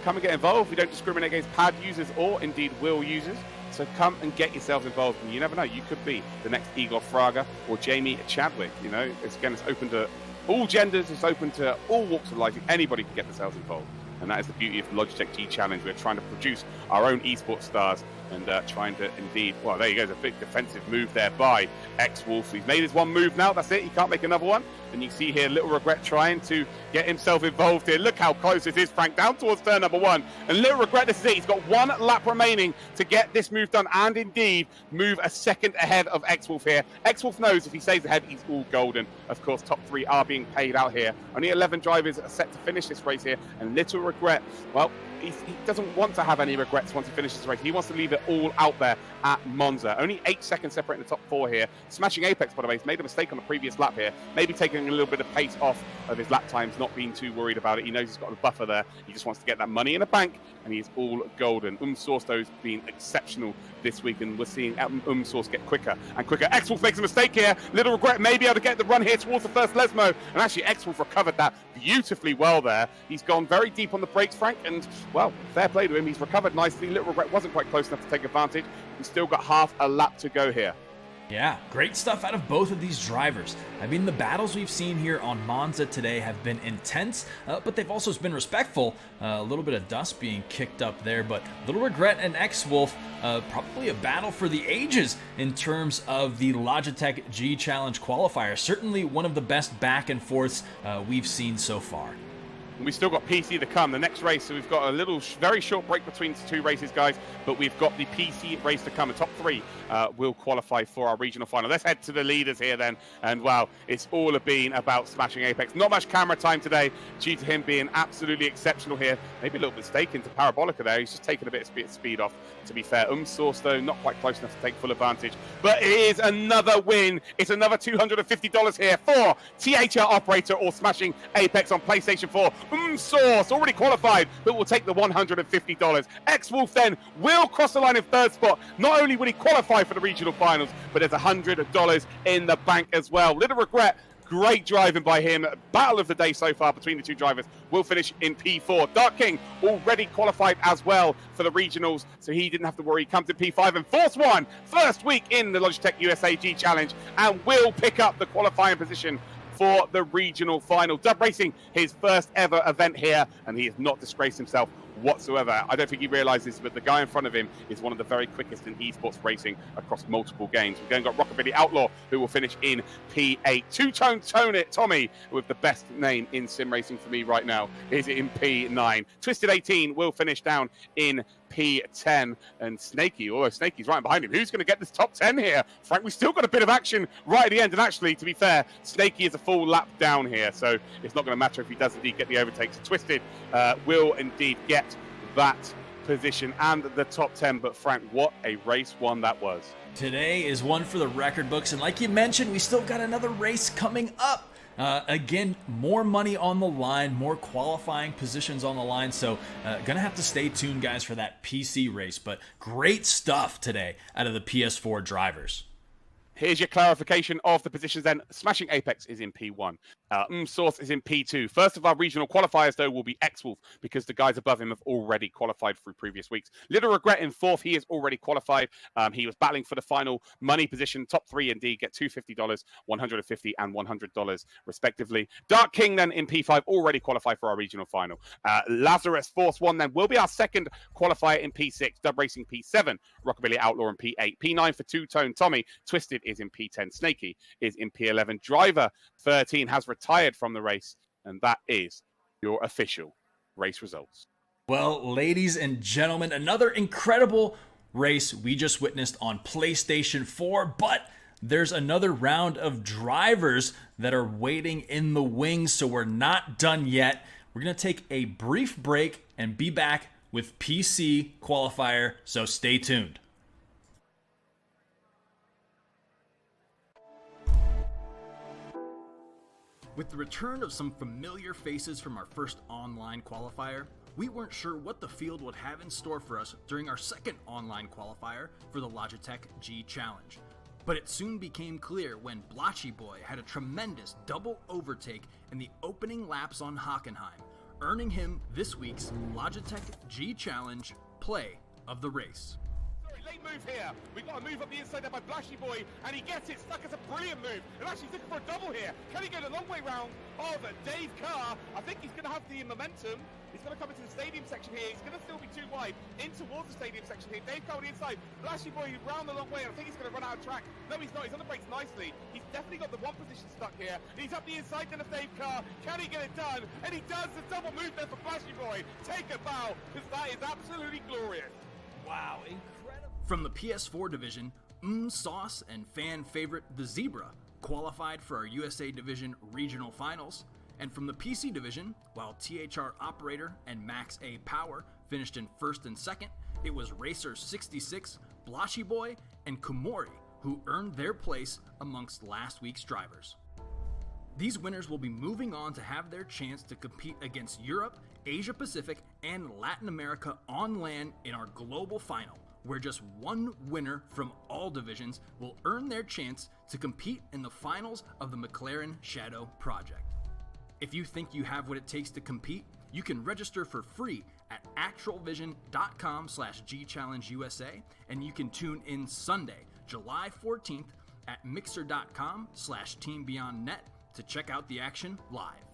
Come and get involved. We don't discriminate against pad users or indeed wheel users. So come and get yourself involved. And you never know, you could be the next Igor Fraga or Jamie Chadwick. It's open to all genders. It's open to all walks of life. Anybody can get themselves involved. And that is the beauty of the Logitech G Challenge. We're trying to produce our own esports stars and trying to indeed, well, there you go, there's a big defensive move there by X-Wolf. He's made his one move now, that's it, he can't make another one. And you see here, Little Regret trying to get himself involved here. Look how close it is, Frank, down towards turn number 1. And Little Regret, this is it, he's got 1 lap remaining to get this move done and indeed move a second ahead of X-Wolf here. X-Wolf knows if he stays ahead, he's all golden. Of course, top 3 are being paid out here. Only 11 drivers are set to finish this race here. And Little Regret, well, he doesn't want to have any regrets once he finishes the race. He wants to leave it all out there at Monza. Only 8 seconds separating the top 4 here. Smashing Apex, by the way, he's made a mistake on the previous lap here. Maybe taking a little bit of pace off of his lap times, not being too worried about it. He knows he's got a buffer there. He just wants to get that money in the bank, and he's all golden. Source's been exceptional this week, and we're seeing Source get quicker and quicker. X-Wolf makes a mistake here. Little Regret may be able to get the run here towards the first Lesmo, and actually X-Wolf recovered that beautifully well there. He's gone very deep on the brakes, Frank, and, well, fair play to him. He's recovered nicely. Little Regret wasn't quite close enough to take advantage. We've still got half a lap to go here. Yeah, great stuff out of both of these drivers. I mean, the battles we've seen here on Monza today have been intense, but they've also been respectful. A little bit of dust being kicked up there, but Little Regret and X-Wolf, probably a battle for the ages in terms of the Logitech G Challenge qualifier. Certainly one of the best back and forths we've seen so far. We've still got PC to come. The next race, so we've got a very short break between the 2 races, guys, but we've got the PC race to come. The top 3 will qualify for our regional final. Let's head to the leaders here then. And, wow, it's all been about smashing Apex. Not much camera time today due to him being absolutely exceptional here. Maybe a little bit stake into Parabolica there. He's just taking a bit of speed off, to be fair. Source, though, not quite close enough to take full advantage. But it is another win. It's another $250 here for THR Operator or smashing Apex on PlayStation 4. Source already qualified, but will take the $150. X-Wolf then will cross the line in 3rd spot. Not only will he qualify for the regional finals, but there's $100 in the bank as well. Little Regret, great driving by him. Battle of the day so far between the 2 drivers. Will finish in P4. Dark King already qualified as well for the regionals, so he didn't have to worry. He comes in P5 and Force One, first week in the Logitech USA G Challenge, and will pick up the qualifying position for the regional final. Dub Racing, his first ever event here, and he has not disgraced himself whatsoever. I don't think he realizes, but the guy in front of him is one of the very quickest in esports racing across multiple games. We've then got Rockabilly Outlaw, who will finish in P8. Two-Tone Tommy, with the best name in sim racing for me right now, is in P9. Twisted 18 will finish down in P10, and Snakey's right behind him. Who's going to get this top 10 here? Frank, we've still got a bit of action right at the end, and actually, to be fair, Snakey is a full lap down here, so it's not going to matter if he does indeed get the overtake. So Twisted will indeed get that position and the top 10. But Frank, what a race one that was. Today is one for the record books, and like you mentioned, we still got another race coming up. Again, more money on the line, more qualifying positions on the line, so gonna have to stay tuned, guys, for that PC race. But great stuff today out of the PS4 drivers. Here's your clarification of the positions then. Smashing Apex is in P1. Source is in P2. First of our regional qualifiers, though, will be X-Wolf, because the guys above him have already qualified through previous weeks. Little Regret in 4th. He is already qualified. He was battling for the final money position. Top 3 indeed get $250, $150, and $100 respectively. Dark King then in P5, already qualified for our regional final. Lazarus, Force 1 then will be our second qualifier in P6. Dub Racing P7. Rockabilly Outlaw in P8. P9 for Two-Tone Tommy. Twisted is in P10. Snaky is in P11. Driver 13 has retired from the race, and that is your official race results. Well, ladies and gentlemen, another incredible race we just witnessed on PlayStation 4, but there's another round of drivers that are waiting in the wings, so we're not done yet. We're going to take a brief break and be back with PC Qualifier, so stay tuned. With the return of some familiar faces from our first online qualifier, we weren't sure what the field would have in store for us during our second online qualifier for the Logitech G Challenge. But it soon became clear when Blotchy Boy had a tremendous double overtake in the opening laps on Hockenheim, earning him this week's Logitech G Challenge Play of the Race. Late move here. We've got a move up the inside there by Blashy Boy, and he gets it stuck as a brilliant move. And actually looking for a double here. Can he go the long way round of Dave Carr? I think he's going to have the momentum. He's going to come into the stadium section here. He's going to still be too wide in towards the stadium section here. Dave Carr on the inside. Blashy Boy round the long way, and I think he's going to run out of track. No, he's not. He's on the brakes nicely. He's definitely got the one position stuck here. He's up the inside then of Dave Carr. Can he get it done? And he does. The double move there for Blashy Boy. Take a bow, because that is absolutely glorious. Wow, incredible. From the PS4 division, Sauce and fan favorite The Zebra qualified for our USA Division regional finals. And from the PC division, while THR Operator and Max A Power finished in first and second, it was Racer 66, Blotchy Boy, and Kumori who earned their place amongst last week's drivers. These winners will be moving on to have their chance to compete against Europe, Asia Pacific, and Latin America on land in our global final, where just one winner from all divisions will earn their chance to compete in the finals of the McLaren Shadow Project. If you think you have what it takes to compete, you can register for free at actualvision.com/GChallengeUSA, and you can tune in Sunday, July 14th at mixer.com/TeamBeyondNet to check out the action live.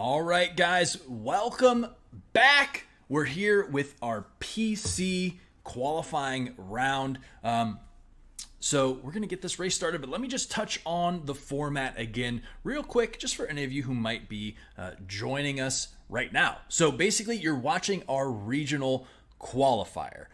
All right, guys, welcome back. We're here with our PC qualifying round. So we're going to get this race started, but let me just touch on the format again real quick, just for any of you who might be joining us right now. So basically, you're watching our regional qualifier,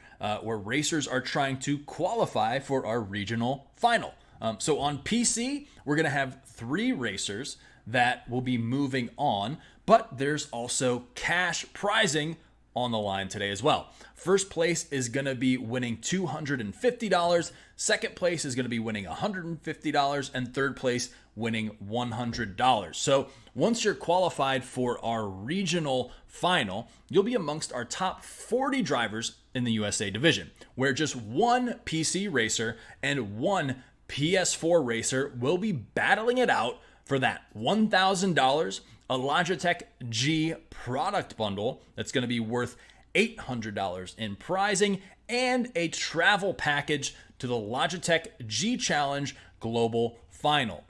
where racers are trying to qualify for our regional final. So on PC, we're going to have 3 racers that will be moving on, but there's also cash prizing on the line today as well. First place is going to be winning $250, second place is going to be winning $150, and third place winning $100. So once you're qualified for our regional final, you'll be amongst our top 40 drivers in the USA division, where just one PC racer and one PS4 racer will be battling it out for that $1,000, a Logitech G product bundle that's going to be worth $800 in prizing, and a travel package to the Logitech G Challenge Global Final.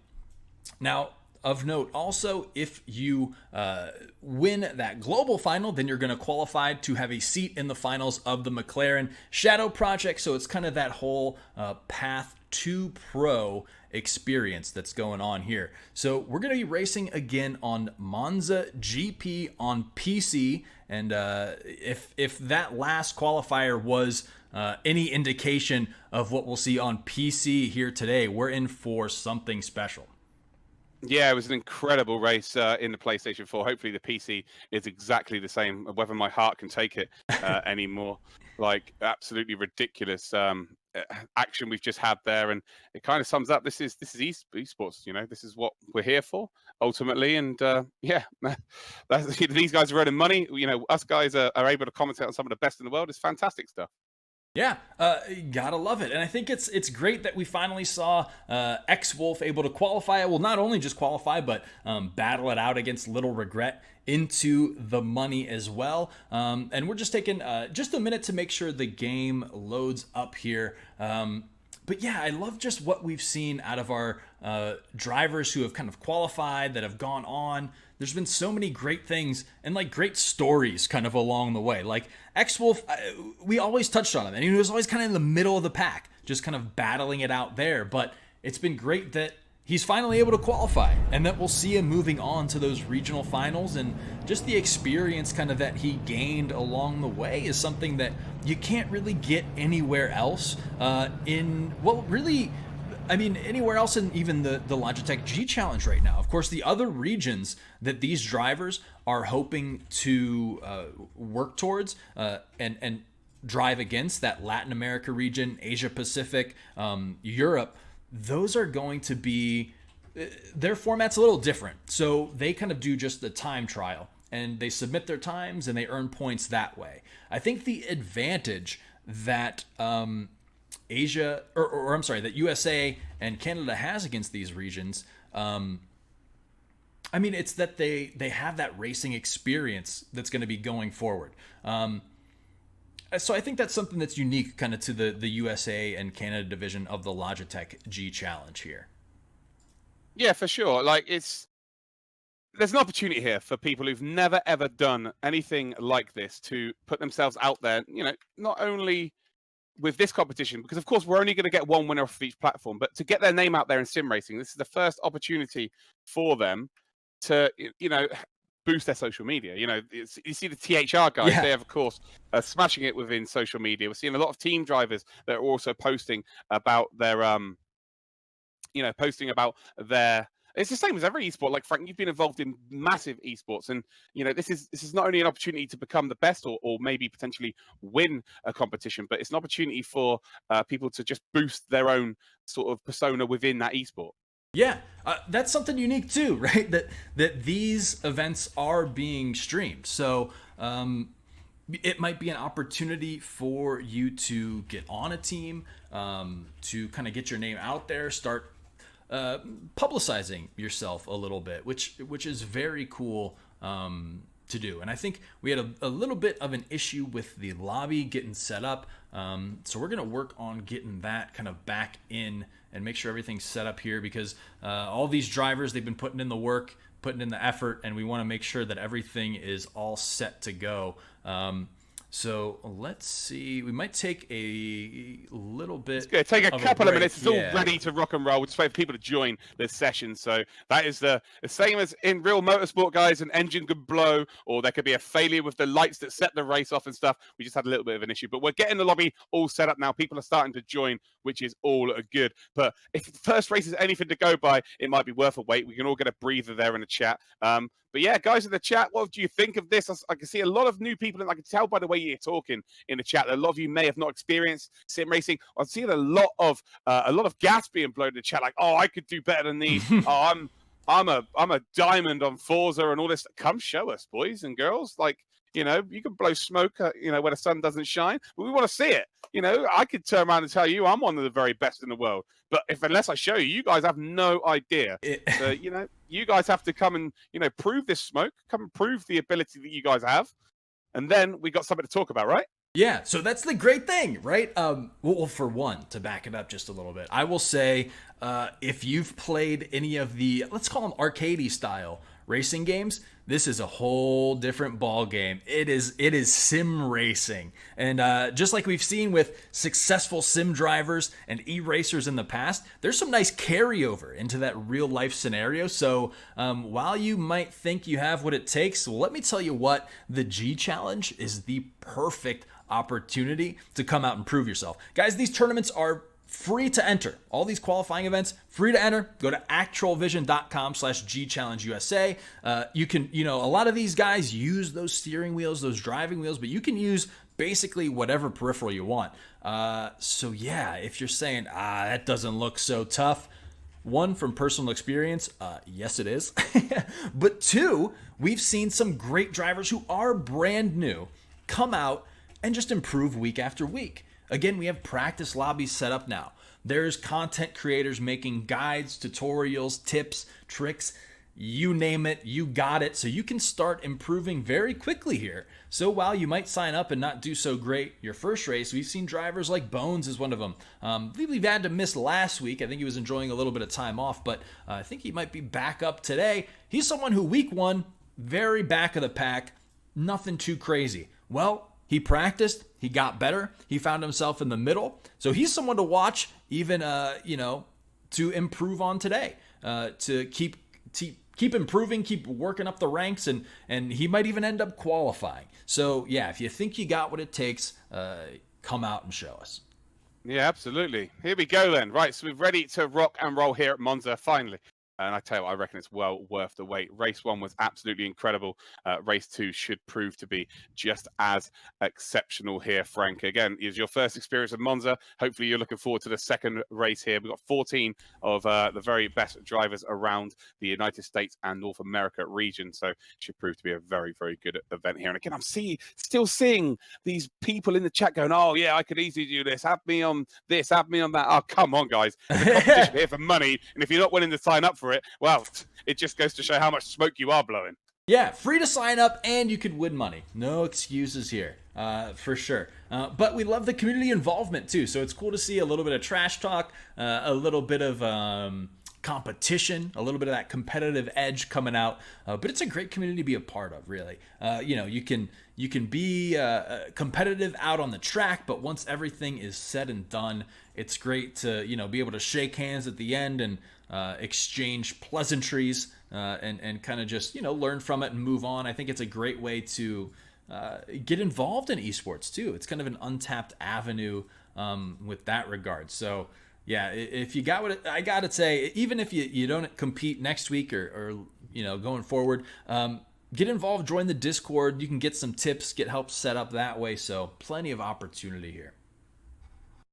Now, of note also, if you win that global final, then you're going to qualify to have a seat in the finals of the McLaren Shadow Project. So it's kind of that whole path to pro experience that's going on here. So we're going to be racing again on Monza GP on PC. And if that last qualifier was any indication of what we'll see on PC here today, we're in for something special. Yeah, it was an incredible race in the PlayStation 4. Hopefully the PC is exactly the same, whether my heart can take it anymore. Like, absolutely ridiculous action we've just had there, and it kind of sums up this is esports. You know, this is what we're here for ultimately, and these guys are earning money. You know, us guys are able to commentate on some of the best in the world. It's fantastic stuff. Yeah, gotta love it. And I think it's great that we finally saw X-Wolf able to qualify. Well, not only just qualify, but battle it out against Little Regret into the money as well. And we're just taking just a minute to make sure the game loads up here. But yeah, I love just what we've seen out of our drivers who have kind of qualified, that have gone on. There's been so many great things and like great stories kind of along the way. Like X-Wolf, we always touched on him, and he was always kind of in the middle of the pack, just kind of battling it out there. But it's been great that he's finally able to qualify, and that we'll see him moving on to those regional finals, and just the experience kind of that he gained along the way is something that you can't really get anywhere else anywhere else in even the Logitech G Challenge right now. Of course, the other regions that these drivers are hoping to work towards and drive against, that Latin America region, Asia Pacific, Europe, those are going to be, their format's a little different. So they kind of do just the time trial, and they submit their times and they earn points that way. I think the advantage that that USA and Canada has against these regions, it's that they have that racing experience that's going to be going forward. So I think that's something that's unique kind of to the USA and Canada division of the Logitech G Challenge here. Yeah, for sure. Like, there's an opportunity here for people who've never ever done anything like this to put themselves out there, you know, not only with this competition, because of course we're only going to get one winner off of each platform, but to get their name out there in sim racing, this is the first opportunity for them to, you know, boost their social media. You know, you see the THR guys, They have, of course, smashing it within social media. We're seeing a lot of team drivers that are also posting about their, it's the same as every esport. Like, Frank, you've been involved in massive esports, and you know this is not only an opportunity to become the best, or maybe potentially win a competition, but it's an opportunity for people to just boost their own sort of persona within that esport. Yeah, that's something unique too, right? That these events are being streamed, so it might be an opportunity for you to get on a team, to kind of get your name out there, start publicizing yourself a little bit, which is very cool to do. And I think we had a little bit of an issue with the lobby getting set up, so we're going to work on getting that kind of back in and make sure everything's set up here, because all these drivers, they've been putting in the work, putting in the effort, and we want to make sure that everything is all set to go. So let's see. We might take a little bit. It's going to take a couple of minutes. It's all Yeah. ready to rock and roll. We're just waiting for people to join this session. So that is the same as in real motorsport, guys. An engine could blow, or there could be a failure with the lights that set the race off and stuff. We just had a little bit of an issue, but we're getting the lobby all set up now. People are starting to join, which is all good. But if the first race is anything to go by, it might be worth a wait. We can all get a breather there in the chat. But yeah, guys in the chat, what do you think of this? I can see a lot of new people, and I can tell by the way you're talking in the chat that a lot of you may have not experienced sim racing. I'm seeing a lot of gas being blown in the chat, like, oh, I could do better than these. Oh, I'm a diamond on Forza and all this. Come show us, boys and girls. Like, you know, you can blow smoke, you know, where the sun doesn't shine, but we want to see it. You know, I could turn around and tell you I'm one of the very best in the world, but unless I show you, you guys have no idea. So, you know, you guys have to come and, you know, prove this smoke, come and prove the ability that you guys have, and then we got something to talk about, right? Yeah, so that's the great thing, right? Well, for one, to back it up just a little bit, I will say if you've played any of the, let's call them arcadey style racing games, this is a whole different ball game. It is sim racing, and just like we've seen with successful sim drivers and e-racers in the past, there's some nice carryover into that real life scenario. So while you might think you have what it takes, well, let me tell you what, the G Challenge is the perfect opportunity to come out and prove yourself. Guys, these tournaments are free to enter. All these qualifying events, free to enter. Go to actualvision.com/GChallengeUSA. You can, you know, a lot of these guys use those steering wheels, those driving wheels, but you can use basically whatever peripheral you want. So yeah, if you're saying, that doesn't look so tough, one, from personal experience, yes it is. But two, we've seen some great drivers who are brand new come out and just improve week after week. Again, we have practice lobbies set up now. There's content creators making guides, tutorials, tips, tricks, you name it, you got it. So you can start improving very quickly here. So while you might sign up and not do so great your first race, we've seen drivers like Bones is one of them. I believe we've had to miss last week. I think he was enjoying a little bit of time off, but I think he might be back up today. He's someone who week one, very back of the pack, nothing too crazy. Well, he practiced, he got better, he found himself in the middle. So he's someone to watch, even, you know, to improve on today, to keep improving, keep working up the ranks, and he might even end up qualifying. So yeah, if you think you got what it takes, come out and show us. Yeah, absolutely. Here we go then. Right, so we're ready to rock and roll here at Monza, finally. And I tell you what, I reckon it's well worth the wait. Race 1 was absolutely incredible. Race 2 should prove to be just as exceptional here, Frank. Again, is your first experience of Monza. Hopefully you're looking forward to the second race here. We've got 14 of the very best drivers around the United States and North America region. So it should prove to be a very, very good event here. And again, I'm still seeing these people in the chat going, oh yeah, I could easily do this. Have me on this, have me on that. Oh, come on, guys. There's a competition here for money. And if you're not willing to sign up for it, well, it just goes to show how much smoke you are blowing. Yeah, free to sign up, and you could win money. No excuses here, for sure. But we love the community involvement too, so it's cool to see a little bit of trash talk, a little bit of competition, a little bit of that competitive edge coming out. But it's a great community to be a part of, really. You know, you can be competitive out on the track, but once everything is said and done, it's great to, you know, be able to shake hands at the end and exchange pleasantries and kind of just, you know, learn from it and move on. I think it's a great way to get involved in esports too. It's kind of an untapped avenue with that regard. So yeah, if you got what I gotta say, even if you don't compete next week or you know, going forward, get involved, join the Discord. You can get some tips, get help set up that way. So plenty of opportunity here.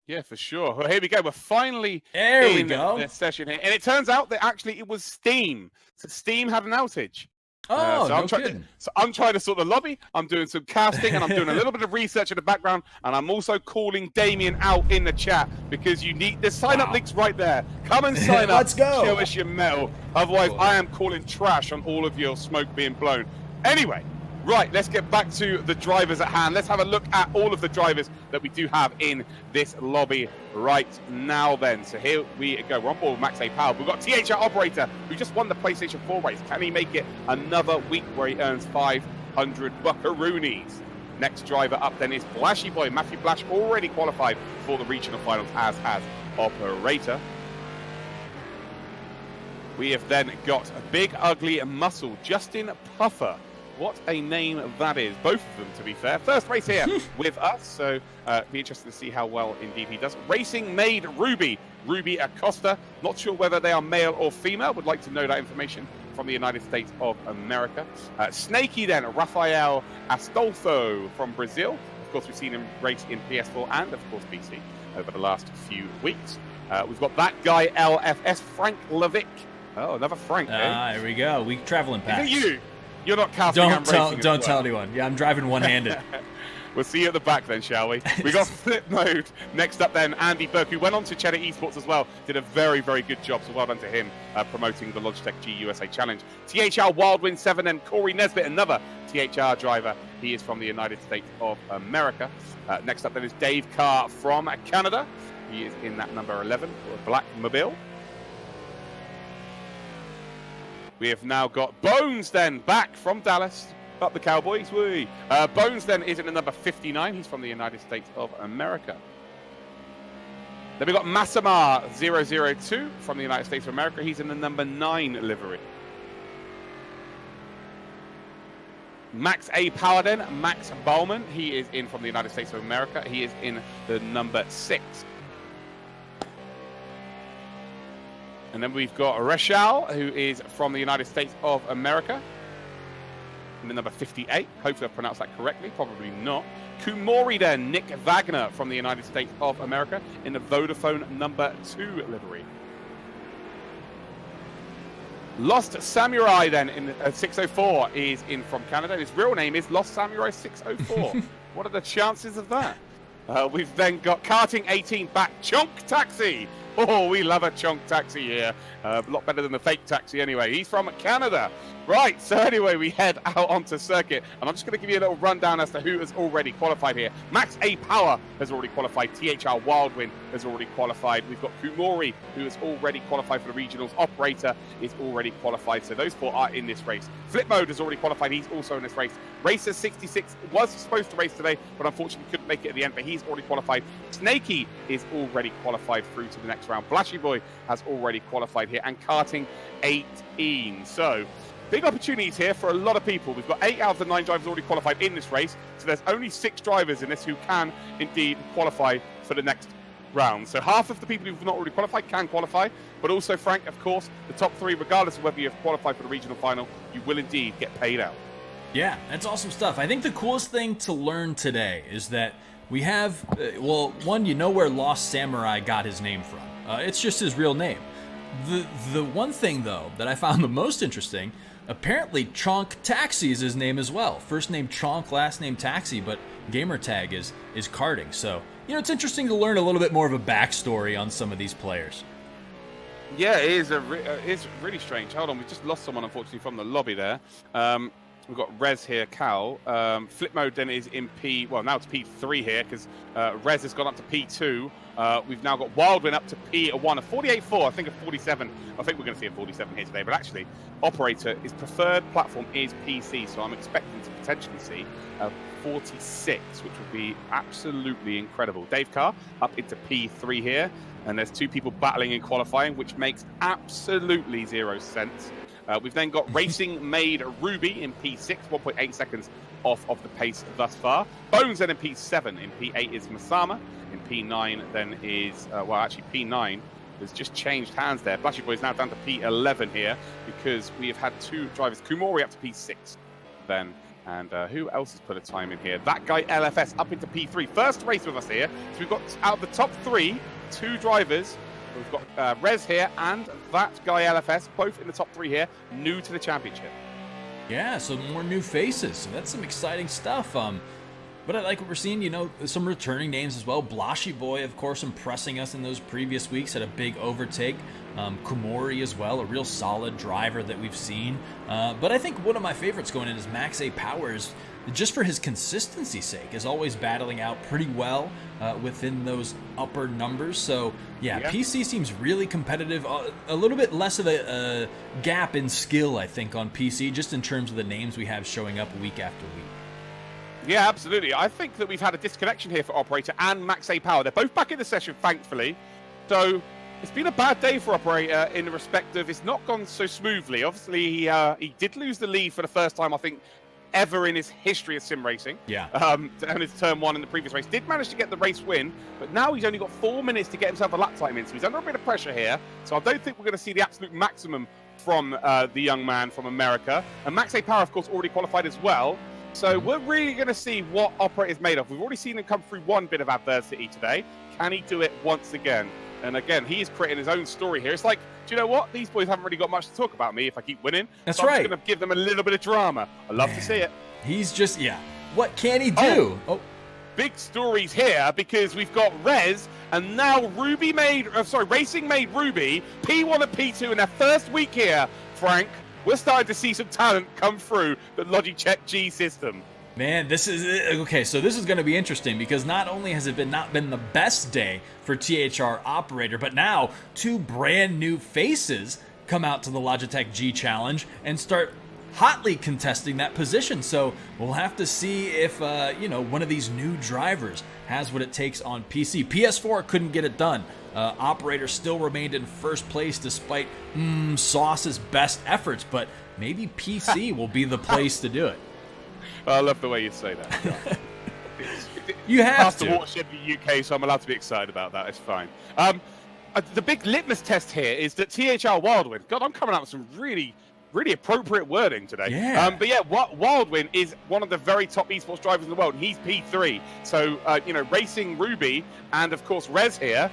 Yeah, for sure. Well, here we go. We're finally in the session here. And it turns out that actually it was Steam. So Steam had an outage. Oh, so I'm trying to sort the lobby. I'm doing some casting, and I'm doing a little bit of research in the background. And I'm also calling Damien out in the chat because you need the sign-up links right there. Come and sign up. Let's go. Show us your metal. Otherwise, I am calling trash on all of your smoke being blown. Anyway, Right, let's get back to the drivers at hand. Let's have a look at all of the drivers that we do have in this lobby right now then. So here we go. We're on board with Max A. Power. We've got THR Operator, who just won the PlayStation 4 race. Can he make it another week where he earns 500 buckaroonies? Next driver up then is Blashy Boy. Matthew Blash already qualified for the regional finals, as has Operator. We have then got a big, ugly muscle, Justin Puffer. What a name that is. Both of them, to be fair. First race here with us, so be interested to see how well indeed he does. Racing Maid Ruby Acosta. Not sure whether they are male or female. Would like to know that information from the United States of America. Snaky then, Rafael Astolfo from Brazil. Of course, we've seen him race in PS4 and, of course, PC over the last few weeks. We've got that guy, LFS, Frank Levick. Oh, another Frank, eh? Here we go. We traveling past. Is it you? You're not casting and racing. Don't tell anyone. Yeah, I'm driving one-handed. We'll see you at the back then, shall we? We got Flip Mode. Next up then, Andy Burke, who went on to Cheddar Esports as well. Did a very, very good job, so well done to him promoting the Logitech G USA Challenge. THR Wildwind 7 and Corey Nesbitt, another THR driver. He is from the United States of America. Next up then is Dave Carr from Canada. He is in that number 11, Black Mobile. We have now got Bones then back from Dallas. Up the Cowboys, wee. Bones then is in the number 59. He's from the United States of America. Then we've got Masamar 002 from the United States of America. He's in the number 9 livery. Max A. Paladin, Max Bowman. He is in from the United States of America. He is in the number 6. And then we've got Reshal, who is from the United States of America, in the number 58. Hopefully I pronounced that correctly. Probably not. Kumori then, Nick Wagner from the United States of America, in the Vodafone number 2 livery. Lost Samurai then, in 604, is in from Canada. His real name is Lost Samurai 604. What are the chances of that? We've then got Karting 18 back, Chonk Taxi. Oh, we love a Chonk Taxi here. A lot better than the fake taxi anyway. He's from Canada. Right, so anyway, we head out onto circuit. And I'm just going to give you a little rundown as to who has already qualified here. Max A. Power has already qualified. THR Wildwind has already qualified. We've got Kumori, who has already qualified for the regionals. Operator is already qualified. So those 4 are in this race. Flip Mode has already qualified. He's also in this race. Racer 66 was supposed to race today, but unfortunately couldn't make it at the end. But he's already qualified. Snaky is already qualified through to the next round. Blashy Boy has already qualified here. And Karting 18. So big opportunities here for a lot of people. We've got 8 out of the 9 drivers already qualified in this race. So there's only 6 drivers in this who can indeed qualify for the next round. So half of the people who've not already qualified can qualify. But also, Frank, of course, the top 3, regardless of whether you've qualified for the regional final, you will indeed get paid out. Yeah, that's awesome stuff. I think the coolest thing to learn today is that we have, well, one, you know where Lost Samurai got his name from. It's just his real name. The one thing, though, that I found the most interesting, apparently Chonk Taxi is his name as well. First name Chonk, last name Taxi, but gamer tag is karting. So, you know, it's interesting to learn a little bit more of a backstory on some of these players. Yeah, it is it's really strange. Hold on, we just lost someone, unfortunately, from the lobby there. We've got Rez here, Cal. Flip Mode then is in P... Well, now it's P3 here, because Rez has gone up to P2. We've now got Wildwin up to P1, a 48.4, I think a 47. I think we're going to see a 47 here today, but actually, Operator, his preferred platform is PC, so I'm expecting to potentially see a 46, which would be absolutely incredible. Dave Carr up into P3 here, and there's 2 people battling in qualifying, which makes absolutely 0 sense. We've then got Racing Maid Ruby in P6, 1.8 seconds off of the pace thus far. Bones then in P7. In P8 is Masama. In P9 then is, well, actually P9 has just changed hands there. Blashy Boy is now down to P11 here because we have had 2 drivers. Kumori up to P6 then. And who else has put a time in here? That guy LFS up into P3. First race with us here. So we've got out of the top 3, 2 drivers. We've got Rez here and that guy LFS, both in the top 3 here, new to the championship. Yeah, so more new faces. So that's some exciting stuff. But I like what we're seeing, you know, some returning names as well. Blashy Boy, of course, impressing us in those previous weeks, had a big overtake Kumori as well, a real solid driver that we've seen. But I think one of my favorites going in is Max A. Powers, just for his consistency's sake, is always battling out pretty well within those upper numbers. So yeah, PC seems really competitive. A little bit less of a gap in skill, I think, on PC, just in terms of the names we have showing up week after week. Yeah, absolutely. I think that we've had a disconnection here for Operator and Max A. Power. They're both back in the session, thankfully. So it's been a bad day for Operator in the respect of it's not gone so smoothly. Obviously, he did lose the lead for the first time, I think, ever in his history of sim racing. Yeah. And his turn 1 in the previous race. Did manage to get the race win, but now he's only got 4 minutes to get himself a lap time in. So he's under a bit of pressure here. So I don't think we're going to see the absolute maximum from the young man from America. And Max A. Power, of course, already qualified as well. So we're really going to see what Operator is made of. We've already seen him come through one bit of adversity today. Can he do it once again? And again, he is creating his own story here. It's like, do you know what? These boys haven't really got much to talk about me if I keep winning. That's so I'm right. just going to give them a little bit of drama. I love to see it. He's just, what can he do? Big stories here because we've got Rez and now Racing made Ruby P1 and P2 in their first week here, Frank. We're starting to see some talent come through the Logitech G system. Man, this is okay. So this is going to be interesting because not only has it not been the best day for THR Operator, but now 2 brand new faces come out to the Logitech G Challenge and start hotly contesting that position. So we'll have to see if one of these new drivers has what it takes on PC. PS4 couldn't get it done. Operator still remained in first place despite Sauce's best efforts, but maybe PC will be the place to do it. I love the way you say that. You have to. Past the watershed in the UK, so I'm allowed to be excited about that. It's fine. The big litmus test here is that THR Wildwind. God, I'm coming out with some really appropriate wording today. Yeah. But yeah, Wildwind is one of the very top esports drivers in the world. And he's P3. So, Racing Ruby and, of course, Rez here.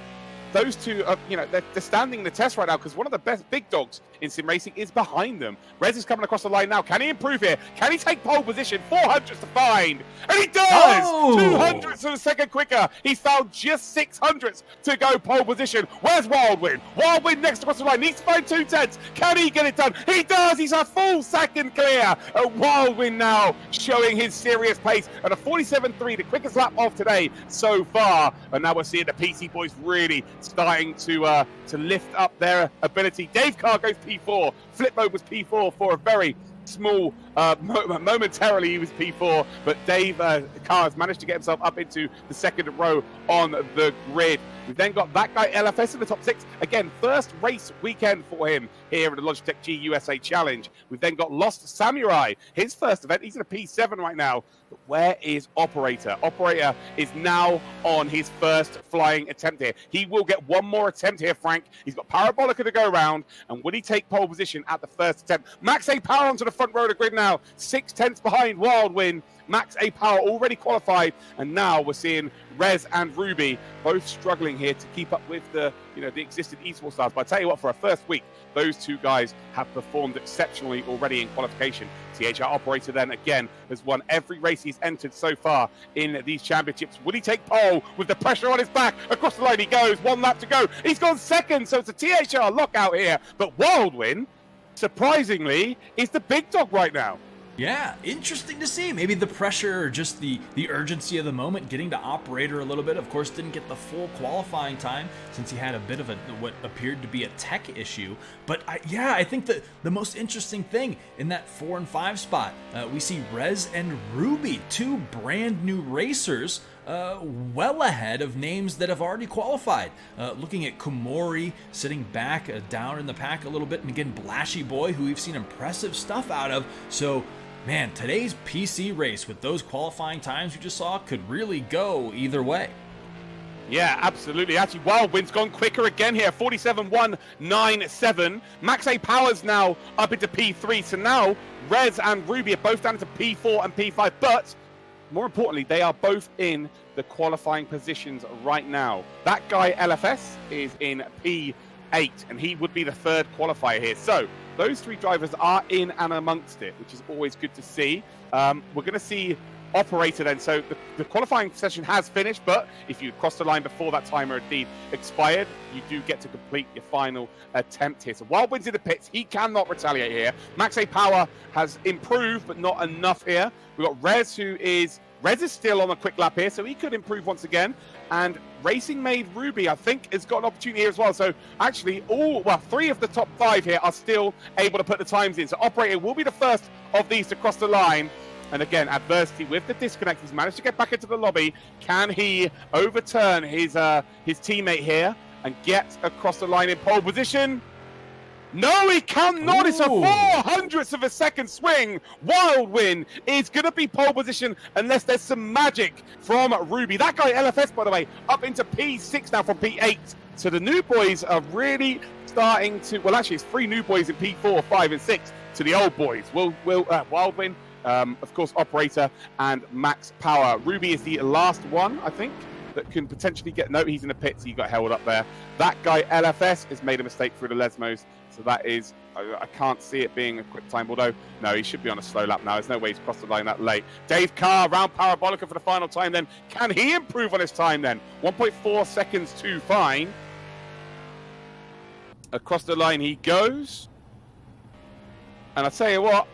Those two are, they're standing the test right now because one of the best big dogs in sim racing is behind them. Rez is coming across the line now. Can he improve here? Can he take pole position? 400s to find. And he does! Oh! 200s to the second quicker. He's found just 600s to go pole position. Where's Wildwind? Wildwind next across the line. Needs to find 210s. Can he get it done? He does! He's a full second clear. Wildwind now showing his serious pace at a 47.3, the quickest lap of today so far. And now we're seeing the PC boys really starting to lift up their ability. Dave Carr goes P4. Flip mode was P4 for a very small momentarily he was P4, but Dave Carr has managed to get himself up into the second row on the grid. We've then got that guy LFS in the top 6. Again, first race weekend for him here at the Logitech G USA Challenge. We've then got Lost Samurai, his first event. He's in a P7 right now. But where is Operator? Operator is now on his first flying attempt here. He will get one more attempt here, Frank. He's got Parabolica to go around. And will he take pole position at the first attempt? Max A. Power onto the front row of the grid now. 6/10 behind Wildwind. Max A. Power already qualified, and now we're seeing Rez and Ruby both struggling here to keep up with the existing esports stars. But I tell you what, for our first week, those two guys have performed exceptionally already in qualification. THR Operator then again has won every race he's entered so far in these championships. Will he take pole with the pressure on his back? Across the line he goes, 1 lap to go. He's gone second, so it's a THR lockout here. But Wildwind, surprisingly, is the big dog right now. Yeah, interesting to see. Maybe the pressure or just the urgency of the moment getting to Operator a little bit. Of course, didn't get the full qualifying time since he had a bit of what appeared to be a tech issue. But I think that the most interesting thing in that 4 and 5 spot, we see Rez and Ruby, 2 brand new racers, well ahead of names that have already qualified. Looking at Kumori sitting back down in the pack a little bit, and again Blashy Boy, who we've seen impressive stuff out of. So man, today's PC race with those qualifying times you just saw could really go either way. Yeah, absolutely. Actually, Wildwind's gone quicker again here. 47.197. Max A. Power's now up into P3. So now Rez and Ruby are both down into P4 and P5. But more importantly, they are both in the qualifying positions right now. That guy, LFS, is in P8, and he would be the third qualifier here. So those 3 drivers are in and amongst it, which is always good to see. We're going to see Operator then. So the qualifying session has finished, but if you cross the line before that timer indeed expired, you do get to complete your final attempt here. So Wildwind's in the pits. He cannot retaliate here. Max A Power has improved, but not enough here. We've got Rez, Rez is still on a quick lap here, so he could improve once again. And Racing Made Ruby, I think, has got an opportunity here as well. So actually, three of the top 5 here are still able to put the times in. So Operator will be the first of these to cross the line. And again, adversity with the disconnect. He's managed to get back into the lobby. Can he overturn his teammate here and get across the line in pole position? No, he cannot. Ooh. It's a 400th of a second swing. Wildwind is going to be pole position unless there's some magic from Ruby. That guy, LFS, by the way, up into P6 now from P8. So the new boys are really starting to... Well, actually, it's 3 new boys in P4, 5, and 6 to the old boys. Wildwind, of course, Operator, and Max Power. Ruby is the last one, I think, that can potentially get... No, he's in the pits. He got held up there. That guy, LFS, has made a mistake through the Lesmos. So that is... I can't see it being a quick time, although, no, he should be on a slow lap now. There's no way he's crossed the line that late. Dave Carr, round Parabolica for the final time then. Can he improve on his time then? 1.4 seconds to fine. Across the line he goes. And I tell you what,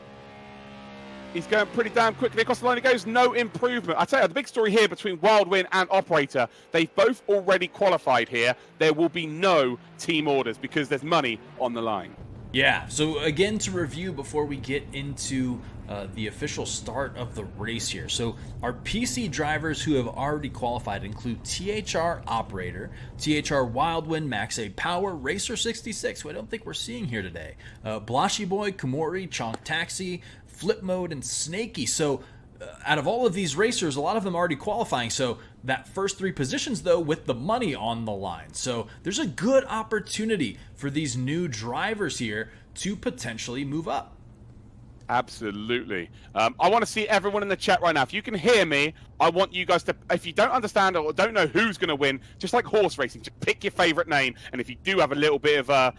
he's going pretty damn quickly across the line. He goes, no improvement. I tell you, the big story here between Wildwind and Operator, they've both already qualified here. There will be no team orders because there's money on the line. Yeah, so again, to review before we get into the official start of the race here. So our PC drivers who have already qualified include THR Operator, THR Wildwind, Max A Power, Racer 66, who I don't think we're seeing here today, Blashy Boy, Kumori, Chonk Taxi, Flip Mode, and Snaky. So out of all of these racers, a lot of them already qualifying. So that first 3 positions, though, with the money on the line. So there's a good opportunity for these new drivers here to potentially move up. Absolutely. I want to see everyone in the chat right now. If you can hear me, I want you guys to, if you don't understand or don't know who's going to win, just like horse racing, just pick your favorite name. And if you do have a little bit of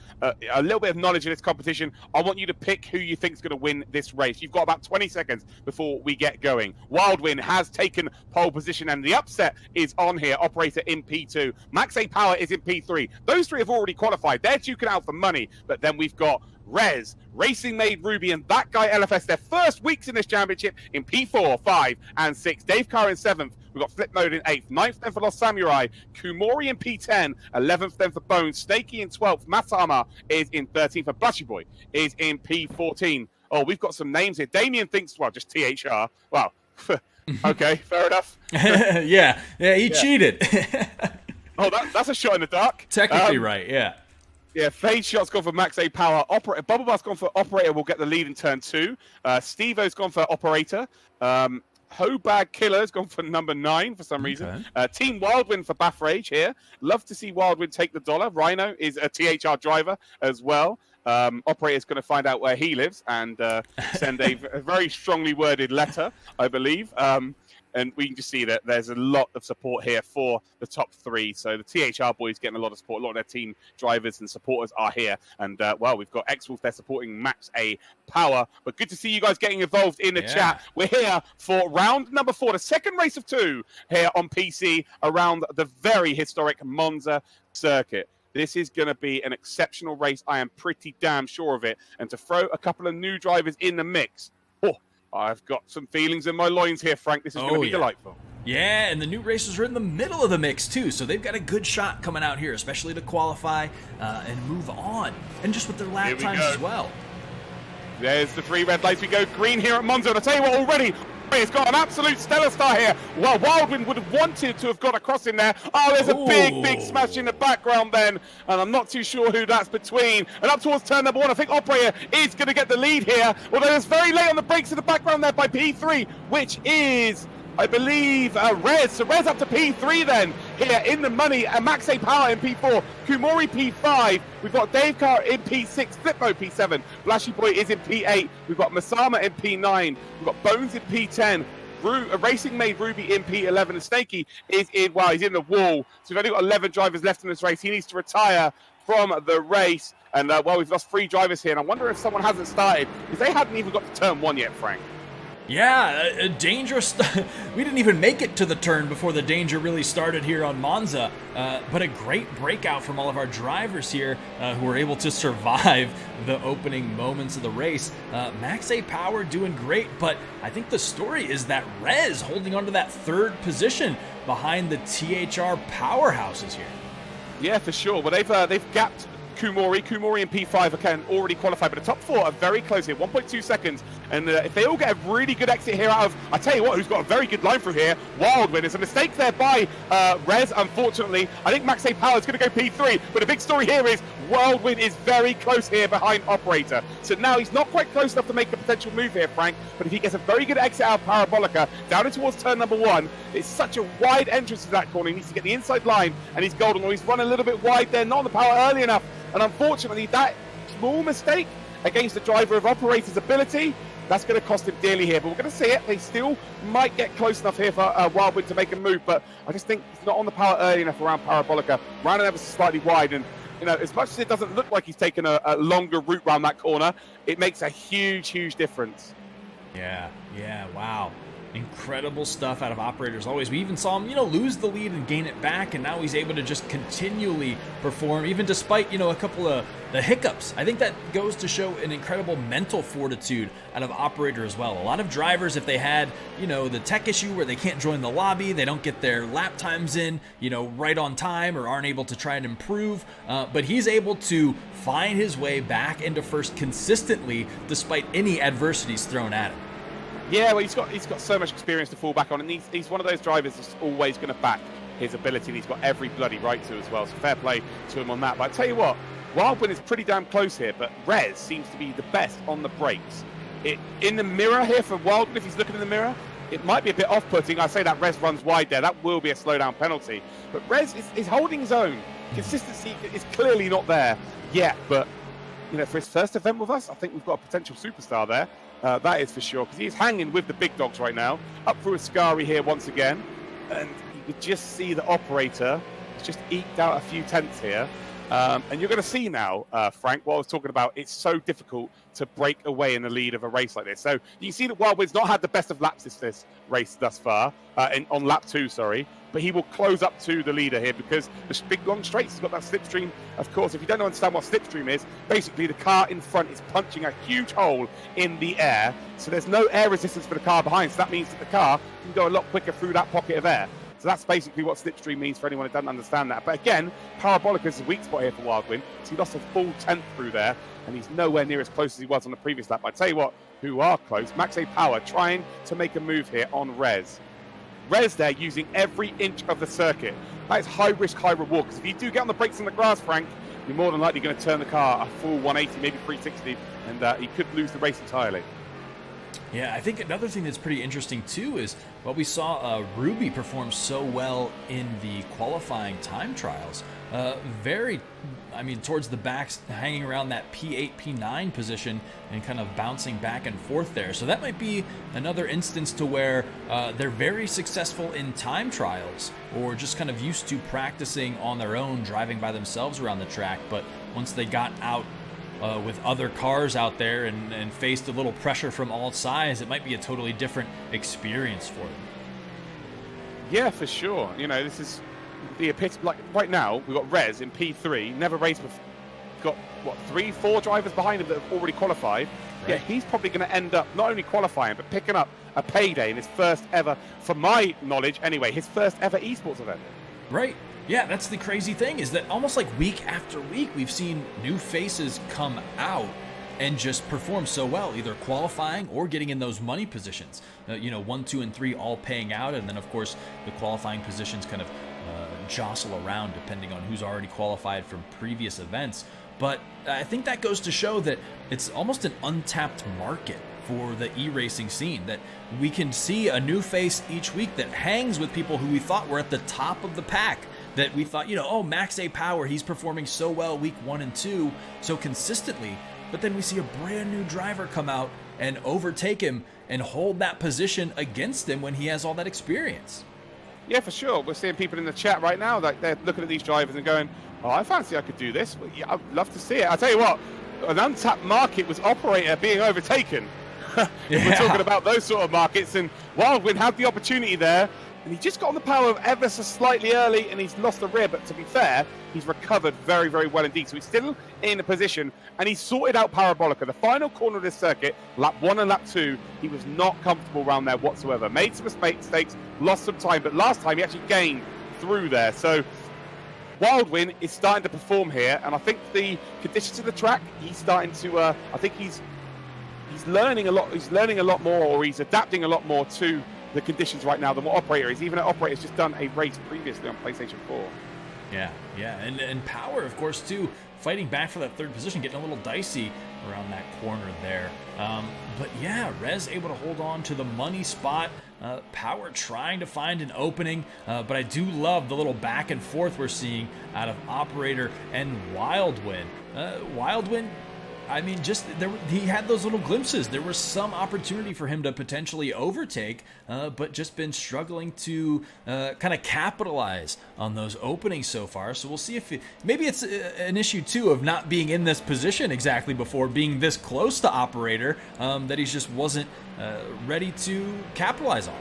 knowledge in this competition, I want you to pick who you think is going to win this race. You've got about 20 seconds before we get going. Wildwind has taken pole position, and the upset is on here. Operator in P2. Max A Power is in P3. Those 3 have already qualified. They're duking out for money. But then we've got Rez, Racing Made Ruby, and that guy LFS, their first weeks in this championship in P4, 5, and 6. Dave Carr in 7th. We've got Flip Mode in 8th. 9th then for Lost Samurai. Kumori in P10. 11th then for Bones. Snaky in 12th. Matama is in 13th. And Blushy Boy is in P14. Oh, we've got some names here. Damien thinks, well, just THR. Wow. Okay, fair enough. yeah, he cheated. Oh, that's a shot in the dark. Technically right, yeah. Yeah, Fade Shot's gone for Max A Power. Bubble Bath's gone for Operator, will get the lead in turn 2. Steve-O's gone for Operator. Hobag Killer's gone for number 9 for some reason. Team Wildwind for Bath Rage here. Love to see Wildwind take the dollar. Rhino is a THR driver as well. Operator's going to find out where he lives and send a very strongly worded letter, I believe. And we can just see that there's a lot of support here for the top 3. So the THR boys getting a lot of support. A lot of their team drivers and supporters are here. And, we've got X-Wolf there supporting Max A Power. But good to see you guys getting involved in the chat. We're here for round number 4, the second race of 2 here on PC around the very historic Monza circuit. This is going to be an exceptional race. I am pretty damn sure of it. And to throw a couple of new drivers in the mix, I've got some feelings in my loins here, Frank. This is going to be delightful. Yeah, and the new racers are in the middle of the mix, too. So they've got a good shot coming out here, especially to qualify and move on. And just with their lap times as well. There's the 3 red lights. We go green here at Monza. And I tell you what, already, it's got an absolute stellar star here. Well, Wildwind would have wanted to have got across in there. Oh, there's a big smash in the background then. And I'm not too sure who that's between. And up towards turn number 1, I think Operator is going to get the lead here. Although it's very late on the brakes in the background there by P3, which is, I believe, Rez. So Rez up to P3 then, here in the money. And Max A Power in P4. Kumori P5. We've got Dave Carr in P6. Flip Mode P7. Blashy Boy is in P8. We've got Masama in P9. We've got Bones in P10. Racing Made Ruby in P11. And Snaky is in, he's in the wall. So we've only got 11 drivers left in this race. He needs to retire from the race. And, we've lost 3 drivers here. And I wonder if someone hasn't started, because they hadn't even got to turn 1 yet, Frank. Yeah, dangerous. We didn't even make it to the turn before the danger really started here on Monza. But a great breakout from all of our drivers here who were able to survive the opening moments of the race. Max A Power doing great, but I think the story is that Rez holding on to that third position behind the THR powerhouses here. Yeah, for sure. Well, they've gapped Kumori and P5 again already qualified, but the top four are very close here, 1.2 seconds. And if they all get a really good exit here out of, I tell you what, who's got a very good line through here, Wildwin. It's a mistake there by Rez, unfortunately. I think Max A Power is going to go P3, but the big story here is Wildwin is very close here behind Operator. So now he's not quite close enough to make a potential move here, Frank, but if he gets a very good exit out of Parabolica, down in towards turn number 1, it's such a wide entrance to that corner. He needs to get the inside line, and he's golden, or he's run a little bit wide there, not on the power early enough. And unfortunately, that small mistake against the driver of Operator's ability, that's going to cost him dearly here. But we're going to see it. They still might get close enough here for Wildwood to make a move. But I just think he's not on the power early enough around Parabolica. Ran ever so slightly wide. And, you know, as much as it doesn't look like he's taken a longer route around that corner, it makes a huge, huge difference. Yeah, wow. Incredible stuff out of Operator as always. We even saw him, lose the lead and gain it back, and now he's able to just continually perform, even despite, a couple of the hiccups. I think that goes to show an incredible mental fortitude out of Operator as well. A lot of drivers, if they had, the tech issue where they can't join the lobby, they don't get their lap times in, right on time, or aren't able to try and improve, but he's able to find his way back into first consistently despite any adversities thrown at him. Yeah, well, he's got so much experience to fall back on, and he's one of those drivers that's always going to back his ability, and he's got every bloody right to as well, so fair play to him on that. But I tell you what, Wildwin is pretty damn close here, but Rez seems to be the best on the brakes. In the mirror here for Wildwin, if he's looking in the mirror, it might be a bit off-putting. I say that Rez runs wide there. That will be a slowdown penalty. But Rez is holding his own. Consistency is clearly not there yet, but for his first event with us, I think we've got a potential superstar there. That is for sure, because he's hanging with the big dogs right now. Up through Ascari here once again. And you could just see the Operator has just eked out a few tenths here. And you're going to see now, Frank, what I was talking about, it's so difficult to break away in the lead of a race like this. So you can see that Wildwood's not had the best of laps this race thus far, on lap 2, sorry. But he will close up to the leader here because the big long straights has got that slipstream. Of course, if you don't understand what slipstream is, basically the car in front is punching a huge hole in the air. So there's no air resistance for the car behind. So that means that the car can go a lot quicker through that pocket of air. So that's basically what slipstream means for anyone who doesn't understand that. But again, Parabolica is a weak spot here for Wildwin. So he lost a full 10th through there, and he's nowhere near as close as he was on the previous lap. But I tell you what, who are close, Max A Power trying to make a move here on Rez. Rez there using every inch of the circuit. That is high risk, high reward, because if you do get on the brakes on the grass, Frank, you're more than likely going to turn the car a full 180, maybe 360, and he could lose the race entirely. Yeah, I think another thing that's pretty interesting too is what we saw Ruby perform so well in the qualifying time trials. Towards the backs, hanging around that P8, P9 position and kind of bouncing back and forth there. So that might be another instance to where they're very successful in time trials or just kind of used to practicing on their own, driving by themselves around the track. But once they got out with other cars out there and faced a little pressure from all sides, it might be a totally different experience for them. Yeah, for sure. This is the epitome. Like right now, we've got Rez in P3, never raced before. Got, 3-4 drivers behind him that have already qualified. Right. Yeah, he's probably going to end up not only qualifying, but picking up a payday in his first ever, from my knowledge anyway, his first ever esports event. Right. Yeah, that's the crazy thing, is that almost like week after week, we've seen new faces come out and just perform so well, either qualifying or getting in those money positions. 1, 2, and 3 all paying out, and then of course the qualifying positions kind of jostle around depending on who's already qualified from previous events. But I think that goes to show that it's almost an untapped market for the e-racing scene, that we can see a new face each week that hangs with people who we thought were at the top of the pack, that we thought, Max A Power, he's performing so well week 1 and 2 so consistently, but then we see a brand new driver come out and overtake him and hold that position against him when he has all that experience. Yeah, for sure. We're seeing people in the chat right now that they're looking at these drivers and going, oh, I fancy I could do this. Well, yeah, I'd love to see it. I'll tell you what, an untapped market was Operator being overtaken. We're talking about those sort of markets, and Wildwin had the opportunity there, and he just got on the power of ever so slightly early, and he's lost the rear, but to be fair, he's recovered very, very well indeed. So he's still in a position, and he's sorted out Parabolica. The final corner of this circuit, lap 1 and lap 2, he was not comfortable around there whatsoever. Made some mistakes, lost some time, but last time he actually gained through there. So Wildwin is starting to perform here, and I think the conditions of the track, he's starting to, I think he's learning a lot. He's learning a lot more, or he's adapting a lot more to the conditions right now than what Operator is. Even Operator's just done a race previously on PlayStation 4. Yeah, and Power, of course, too, fighting back for that third position, getting a little dicey around that corner there. But yeah, Rez able to hold on to the money spot. Power trying to find an opening, but I do love the little back and forth we're seeing out of Operator and Wildwin. Wildwin, I mean, he had those little glimpses. There was some opportunity for him to potentially overtake, but just been struggling to kind of capitalize on those openings so far. So we'll see if maybe it's an issue too of not being in this position exactly before, being this close to Operator, that he just wasn't ready to capitalize on.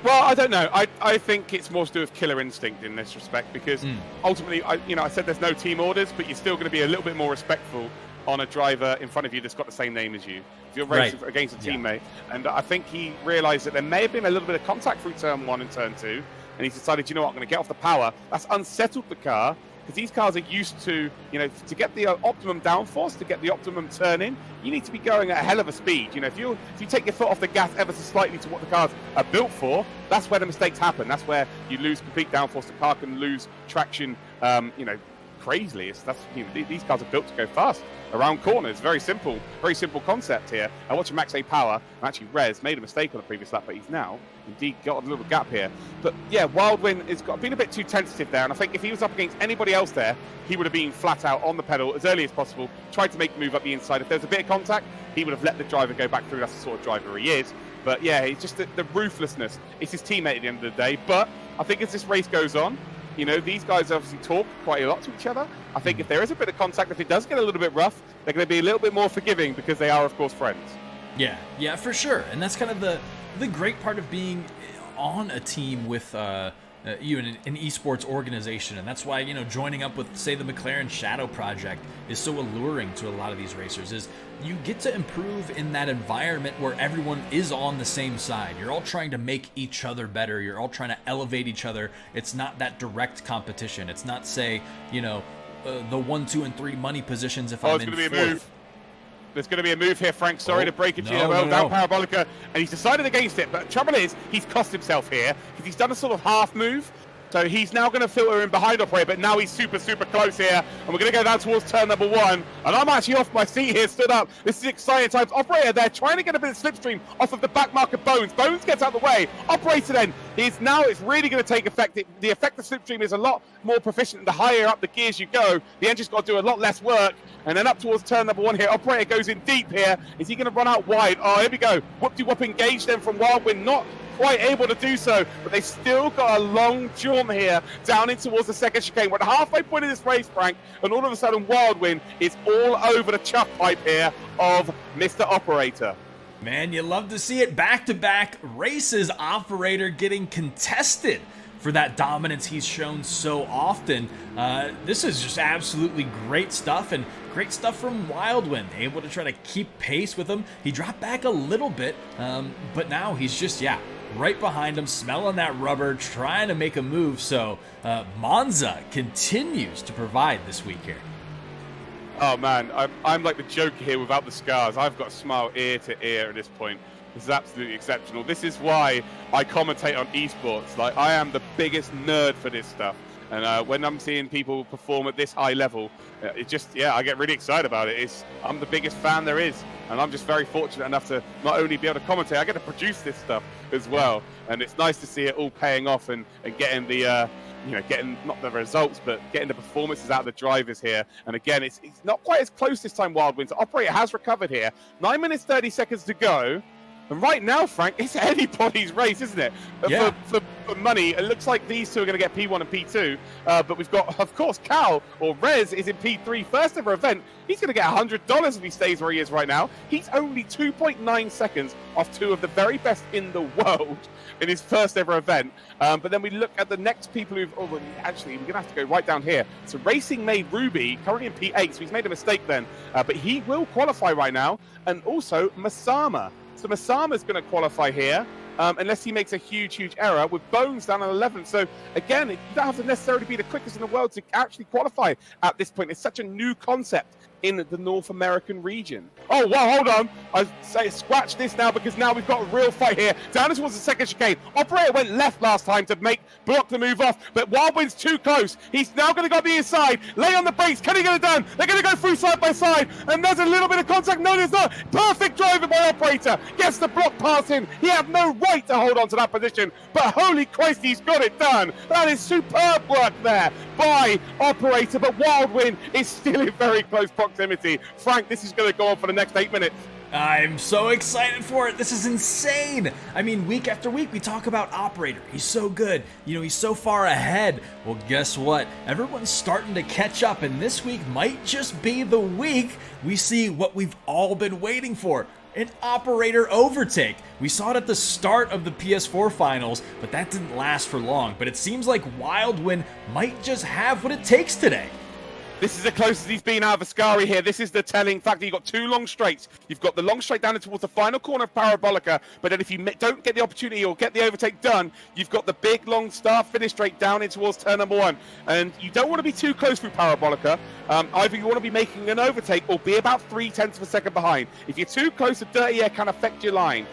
Well, I don't know. I think it's more to do with killer instinct in this respect, because ultimately, I said there's no team orders, but you're still going to be a little bit more respectful on a driver in front of you that's got the same name as you. If you're racing against a teammate. And I think he realised that there may have been a little bit of contact through turn 1 and turn 2, and he's decided, you know what, I'm going to get off the power. That's unsettled the car, because these cars are used to, to get the optimum downforce, to get the optimum turn in, you need to be going at a hell of a speed. If you take your foot off the gas ever so slightly to what the cars are built for, that's where the mistakes happen. That's where you lose complete downforce. The car can lose traction, crazily. These cars are built to go fast around corners. Very simple concept here. And watching Max A Power, actually Rez made a mistake on the previous lap, but he's now indeed got a little gap here. But yeah, Wildwin has been a bit too tentative there, and I think if he was up against anybody else there, he would have been flat out on the pedal as early as possible, tried to make the move up the inside. If there's a bit of contact, he would have let the driver go back through. That's the sort of driver he is. But yeah, it's just the ruthlessness. It's his teammate at the end of the day. But I think as this race goes on, these guys obviously talk quite a lot to each other. I think if there is a bit of contact, if it does get a little bit rough, they're going to be a little bit more forgiving, because they are, of course, friends. Yeah, for sure. And that's kind of the great part of being on a team with you in an esports organization, and that's why joining up with, say, the McLaren Shadow Project is so alluring to a lot of these racers. Is you get to improve in that environment where everyone is on the same side. You're all trying to make each other better. You're all trying to elevate each other. It's not that direct competition. It's not, say, the 1, 2, and 3 money positions if I'm in fourth. There's going to be a move here, Frank. Sorry to break it to you. Down Parabolica, and he's decided against it. But the trouble is, he's cost himself here, because he's done a sort of half move. So he's now going to filter in behind Operator, but now he's super, super close here. And we're going to go down towards turn number 1. And I'm actually off my seat here, stood up. This is exciting times. Operator there, trying to get a bit of slipstream off of the back mark of Bones. Bones gets out of the way. Operator then, it's really going to take effect. The effective slipstream is a lot more proficient the higher up the gears you go. The engine's got to do a lot less work. And then up towards turn number 1 here. Operator goes in deep here. Is he going to run out wide? Oh, here we go. Whoop-de-whoop engaged then from Wildwin. Not quite able to do so, but they still got a long jaunt here down in towards the second chicane. We're at the halfway point of this race, Frank, and all of a sudden Wildwin is all over the chuff pipe here of Mr. Operator. Man, you love to see it. Back-to-back races. Operator getting contested for that dominance he's shown so often. This is just absolutely great stuff, and great stuff from Wildwin, able to try to keep pace with him. He dropped back a little bit, but now he's just, right behind him, smelling that rubber, trying to make a move. So Monza continues to provide this week here. Oh man, I'm like the Joker here without the scars. I've got a smile ear to ear at this point. This is absolutely exceptional. This is why I commentate on esports. Like, I am the biggest nerd for this stuff. And when I'm seeing people perform at this high level, it just, I get really excited about it. I'm the biggest fan there is. And I'm just very fortunate enough to not only be able to commentate, I get to produce this stuff as well. And it's nice to see it all paying off and getting the, getting not the results, but getting the performances out of the drivers here. And again, it's not quite as close this time, Wildwin. So Operator has recovered here. 9 minutes, 30 seconds to go. And right now, Frank, it's anybody's race, isn't it? Yeah. For money, it looks like these two are going to get P1 and P2. But we've got, of course, Cal, or Rez, is in P3, first ever event. He's going to get $100 if he stays where he is right now. He's only 2.9 seconds off two of the very best in the world in his first ever event. But then we look at the next people who've... Oh, actually, we're going to have to go right down here. So Racing made Ruby, currently in P8, so he's made a mistake then. But he will qualify right now. And also Masama. So Masama's going to qualify here, unless he makes a huge error, with Bones down on 11th. So, again, you don't have to necessarily be the quickest in the world to actually qualify at this point. It's such a new concept in the North American region. Oh, well, hold on. I say scratch this now, because now we've got a real fight here. Down towards the second chicane. Operator went left last time to block the move off, but Wildwind's too close. He's now going to go to the inside, lay on the brakes. Can he get it done? They're going to go through side by side, and there's a little bit of contact. No, there's not. Perfect driving by Operator. Gets the block pass in. He had no right to hold on to that position, but holy Christ, he's got it done. That is superb work there by Operator, but Wildwind is still in very close proximity. Frank, this is going to go on for the next 8 minutes. I'm so excited for it. This is insane. I mean, week after week, we talk about Operator. He's so good. You know, he's so far ahead. Well, guess what? Everyone's starting to catch up, and this week might just be the week we see what we've all been waiting for. An Operator overtake. We saw it at the start of the PS4 finals, but that didn't last for long. But it seems like Wildwind might just have what it takes today. This is the closest he's been out of Ascari here. This is the telling factor. You've got two long straights. You've got the long straight down towards the final corner of Parabolica, but then if you don't get the opportunity or get the overtake done, you've got the big long star finish straight down in towards turn number one. And you don't want to be too close through Parabolica. Either you want to be making an overtake or be about 0.3 of a second behind. If you're too close, the dirty air can affect your line.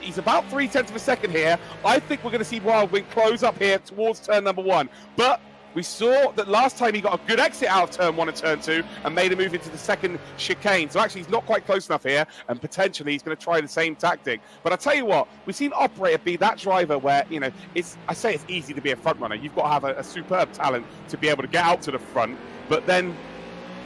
He's about 0.3 of a second here. I think we're going to see Wildwind close up here towards turn number one. But we saw that last time he got a good exit out of turn one and turn two and made a move into the second chicane. So actually he's not quite close enough here, and potentially he's going to try the same tactic. But I tell you what, we've seen Operator be that driver where, you know, I say it's easy to be a front runner. You've got to have a superb talent to be able to get out to the front. But then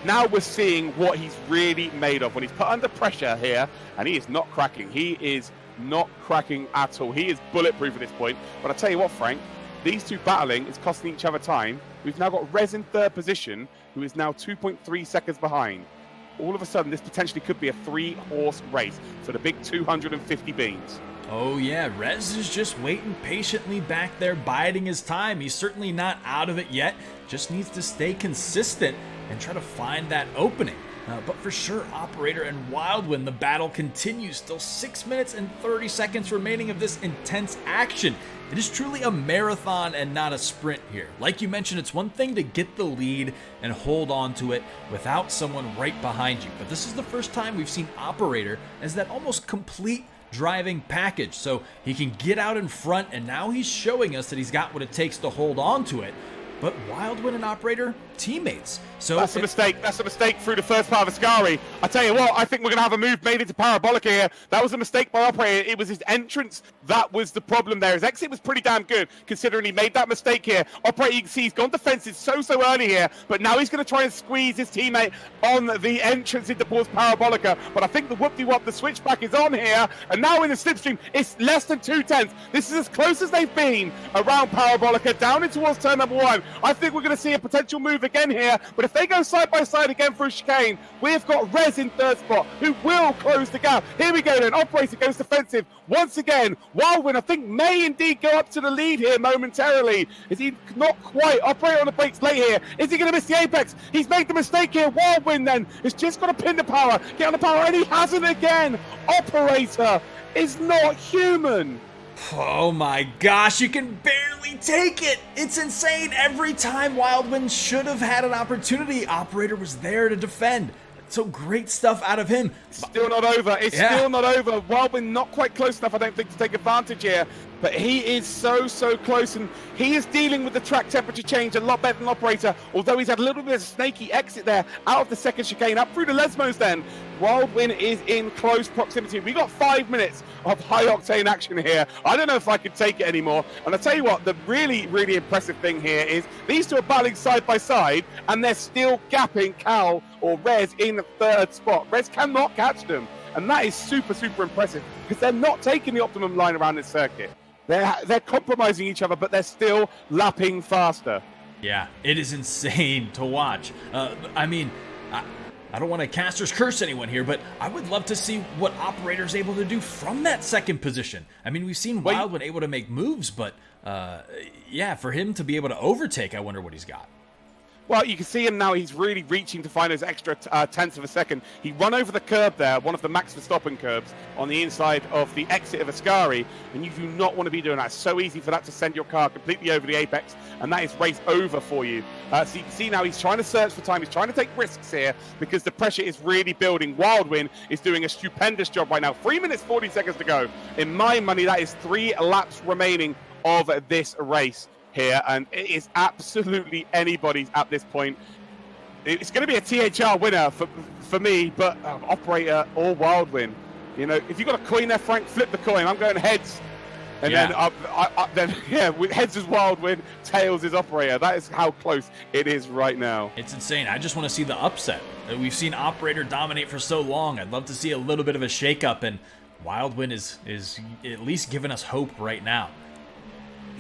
now we're seeing what he's really made of when he's put under pressure here, and he is not cracking. He is not cracking at all. He is bulletproof at this point. But I tell you what, Frank, these two battling is costing each other time. We've now got Rez in third position, who is now 2.3 seconds behind. All of a sudden, this potentially could be a 3-horse race for the big 250 beans. Oh yeah, Rez is just waiting patiently back there, biding his time. He's certainly not out of it yet. Just needs to stay consistent and try to find that opening. But for sure, Operator and Wildwind, the battle continues. Still 6 minutes and 30 seconds remaining of this intense action. It is truly a marathon and not a sprint here. Like you mentioned, it's one thing to get the lead and hold on to it without someone right behind you. But this is the first time we've seen Operator as that almost complete driving package. So he can get out in front, and now he's showing us that he's got what it takes to hold on to it. But Wildwind and Operator, teammates. So that's a mistake. That's a mistake through the first part of Ascari. I tell you what, I think we're going to have a move made into Parabolica here. That was a mistake by Operator. It was his entrance that was the problem there. His exit was pretty damn good, considering he made that mistake here. Operator, you can see he's gone defensive so early here, but now he's going to try and squeeze his teammate on the entrance into towards Parabolica. But I think the whoop-de-wop, the switchback is on here, and now in the slipstream, it's less than 2/10. This is as close as they've been around Parabolica, down in towards turn number one. I think we're going to see a potential move again here, but if they go side by side again through chicane, we've got Rez in third spot, who will close the gap. Here we go then. Operator goes defensive once again. Wildwind, I think, may indeed go up to the lead here momentarily. Is he not quite? Operator on the brakes late here. Is he going to miss the apex? He's made the mistake here. Wildwind then has just got to pin the power, get on the power, and he hasn't again. Operator is not human. Oh my gosh, you can barely take it! It's insane! Every time Wildwind should have had an opportunity, Operator was there to defend. So great stuff out of him. Still not over. It's still not over. Wildwind not quite close enough, I don't think, to take advantage here. But he is so close, and he is dealing with the track temperature change a lot better than Operator, although he's had a little bit of a snaky exit there out of the second chicane, up through the Lesmos then. Wildwind is in close proximity. We got 5 minutes of high-octane action here. I don't know if I could take it anymore. And I tell you what, the really impressive thing here is these two are battling side by side, and they're still gapping Cal or Rez in the third spot. Rez cannot catch them. And that is super, super impressive because they're not taking the optimum line around this circuit. They're compromising each other, but they're still lapping faster. Yeah, it is insane to watch. I mean, I don't want to caster's curse anyone here, but I would love to see what Operator's able to do from that second position. I mean, we've seen Wildwin able to make moves, but yeah, for him to be able to overtake, I wonder what he's got. Well, you can see him now. He's really reaching to find those extra tenths of a second. He run over the curb there, one of the Max Verstappen curbs on the inside of the exit of Ascari, and you do not want to be doing that. It's so easy for that to send your car completely over the apex, and that is race over for you. So you can see now he's trying to search for time. He's trying to take risks here because the pressure is really building. Wildwin is doing a stupendous job right now. 3 minutes, 40 seconds to go. In my money, that is 3 laps remaining of this race here, and it is absolutely anybody's at this point. It's going to be a THR winner for me, but Operator or Wildwin. You know, if you've got a coin there, Frank, flip the coin. I'm going heads. And then heads is Wildwin, tails is Operator. That is how close it is right now. It's insane. I just want to see the upset. We've seen Operator dominate for so long. I'd love to see a little bit of a shakeup, and Wildwin is at least giving us hope right now.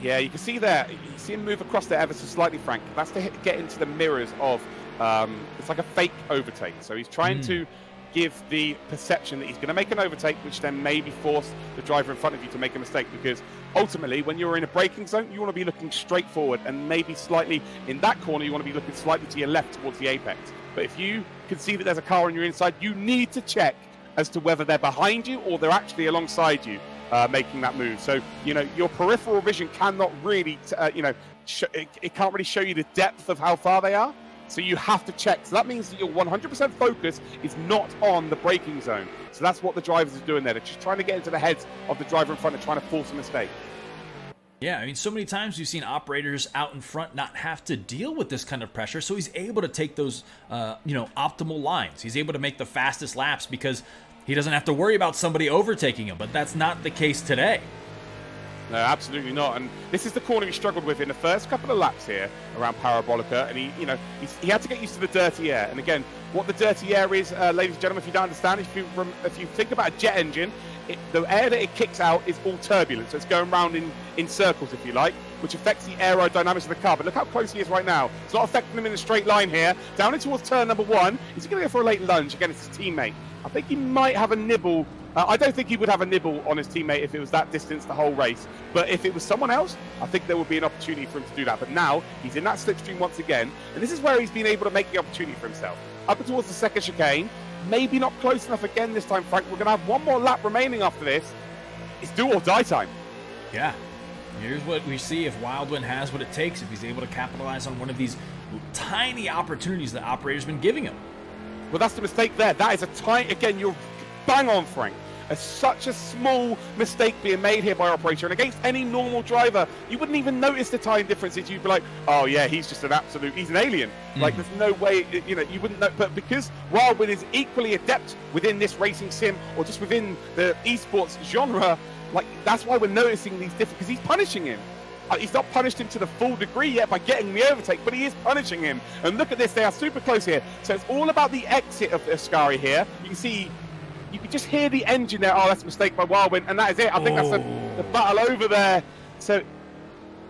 Yeah, you can see there. You see him move across there ever so slightly, Frank. That's to get into the mirrors of. It's like a fake overtake. So he's trying to give the perception that he's going to make an overtake, which then maybe force the driver in front of you to make a mistake. Because ultimately, when you're in a braking zone, you want to be looking straight forward, and maybe slightly in that corner, you want to be looking slightly to your left towards the apex. But if you can see that there's a car on your inside, you need to check as to whether they're behind you or they're actually alongside you. Making that move. So, you know, your peripheral vision cannot really, it can't really show you the depth of how far they are. So you have to check. So that means that your 100% focus is not on the braking zone. So that's what the drivers are doing there. They're just trying to get into the heads of the driver in front and trying to force a mistake. Yeah, I mean, so many times we've seen operators out in front not have to deal with this kind of pressure, so he's able to take those, optimal lines. He's able to make the fastest laps because he doesn't have to worry about somebody overtaking him, but that's not the case today. No, absolutely not. And this is the corner he struggled with in the first couple of laps here around Parabolica. And he had to get used to the dirty air. And again, what the dirty air is, ladies and gentlemen, if you don't understand, if you think about a jet engine, the air that it kicks out is all turbulent. So it's going around in circles, if you like, which affects the aerodynamics of the car. But look how close he is right now. It's not affecting him in a straight line here. Down in towards turn number 1. Is he going to go for a late lunge? Again, it's his teammate. I think he might have a nibble. I don't think he would have a nibble on his teammate if it was that distance the whole race. But if it was someone else, I think there would be an opportunity for him to do that. But now he's in that slipstream once again. And this is where he's been able to make the opportunity for himself. Up towards the second chicane. Maybe not close enough again this time, Frank. We're going to have one more lap remaining after this. It's do or die time. Yeah. Here's what we see if Wildwin has what it takes, if he's able to capitalize on one of these tiny opportunities that Operator's been giving him. Well, that's the mistake there. That is a tiny... Again, you're bang on, Frank. Such a small mistake being made here by Operator. And against any normal driver, you wouldn't even notice the time differences. You'd be like, oh, yeah, he's just he's an alien. Like, there's no way, you wouldn't know. But because Wildwin is equally adept within this racing sim or just within the esports genre, like, that's why we're noticing these different... Because he's punishing him. He's not punished him to the full degree yet by getting the overtake, but he is punishing him. And look at this, they are super close here. So it's all about the exit of Ascari here. You can see, you can just hear the engine there. Oh, that's a mistake by Wildwin, and that is it. I think that's the battle over there. So,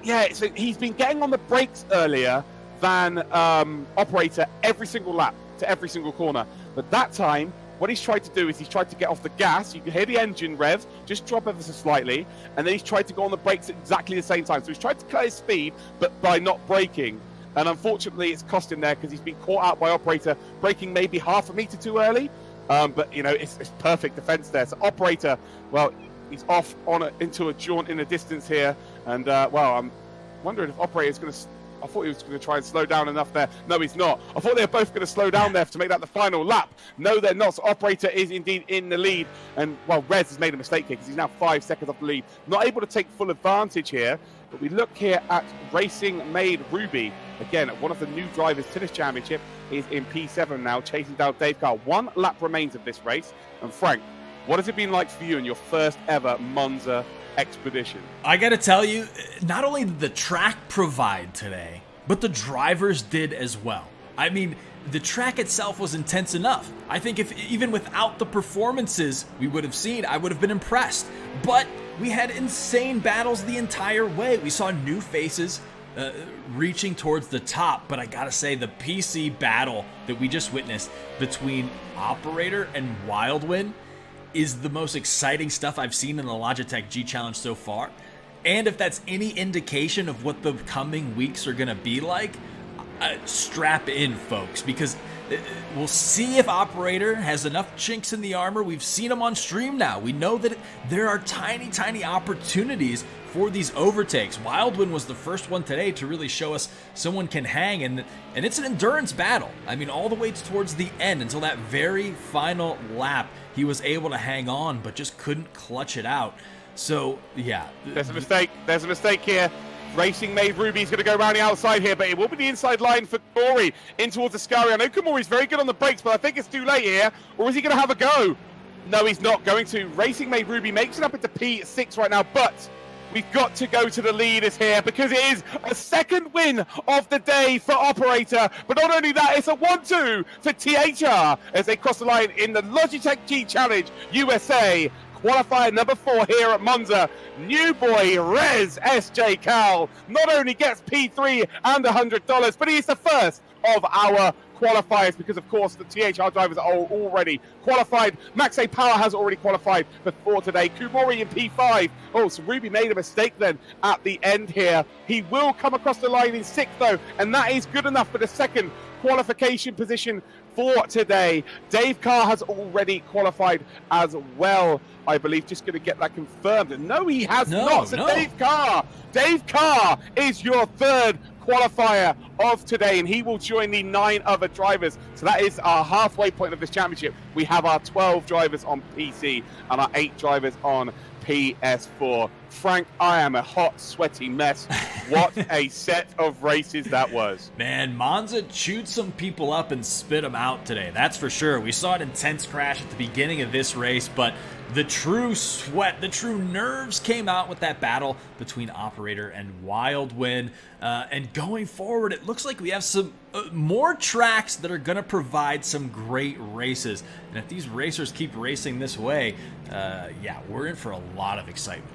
yeah, so he's been getting on the brakes earlier than Operator every single lap to every single corner. But that time, what he's tried to do is he's tried to get off the gas. You can hear the engine rev, just drop ever so slightly. And then he's tried to go on the brakes at exactly the same time. So he's tried to cut his speed, but by not braking. And unfortunately, it's cost him there because he's been caught out by Operator, braking maybe half a meter too early. But, it's perfect defense there. So Operator, well, he's off into a jaunt in the distance here. And, I'm wondering if Operator's going to... I thought he was going to try and slow down enough there. No, he's not. I thought they were both going to slow down there to make that the final lap. No, they're not. So Operator is indeed in the lead. And, Rez has made a mistake here because he's now 5 seconds off the lead. Not able to take full advantage here. But we look here at Racing Made Ruby. Again, one of the new drivers to this championship is in P7 now, chasing down Dave Carr. 1 lap remains of this race. And Frank, what has it been like for you in your first ever Monza expedition? I gotta tell you, not only did the track provide today, but the drivers did as well. I mean, the track itself was intense enough. I think if even without the performances we would have seen, I would have been impressed. But we had insane battles the entire way. We saw new faces reaching towards the top, but I gotta say the PC battle that we just witnessed between Operator and Wildwin is the most exciting stuff I've seen in the Logitech G Challenge so far. And if that's any indication of what the coming weeks are gonna be like, strap in, folks, because we'll see if Operator has enough chinks in the armor. We've seen him on stream now. We know that there are tiny opportunities for these overtakes. Wildwin was the first one today to really show us someone can hang, and it's an endurance battle. I mean, all the way towards the end until that very final lap, he was able to hang on, but just couldn't clutch it out. So, yeah. There's a mistake. There's a mistake here. Racing Made Ruby's going to go around the outside here, but it will be the inside line for Kumori in towards Ascari. I know Kumori's very good on the brakes, but I think it's too late here. Or is he going to have a go? No, he's not going to. Racing Made Ruby makes it up into P6 right now, but we've got to go to the leaders here because it is a second win of the day for Operator. But not only that, it's a 1-2 for THR as they cross the line in the Logitech G Challenge USA. Qualifier number 4 here at Monza. New boy Rez SJ Cal not only gets P3 and $100, but he is the first of our qualifiers because, of course, the THR drivers are already qualified. Max A Power has already qualified before today. Kumori in P5. Oh, so Ruby made a mistake then at the end here. He will come across the line in 6th, though, and that is good enough for the second qualification position for today. Dave Carr has already qualified as well, I believe. Just going to get that confirmed. No, he has not. So Dave Carr is your third qualifier of today, and he will join the 9 other drivers. So that is our halfway point of this championship. We have our 12 drivers on PC and our 8 drivers on PS4. Frank, I am a hot, sweaty mess. What a set of races that was. Man, Monza chewed some people up and spit them out today. That's for sure. We saw an intense crash at the beginning of this race, but the true sweat, the true nerves came out with that battle between Operator and Wildwin. And going forward, it looks like we have some more tracks that are going to provide some great races. And if these racers keep racing this way, yeah, we're in for a lot of excitement.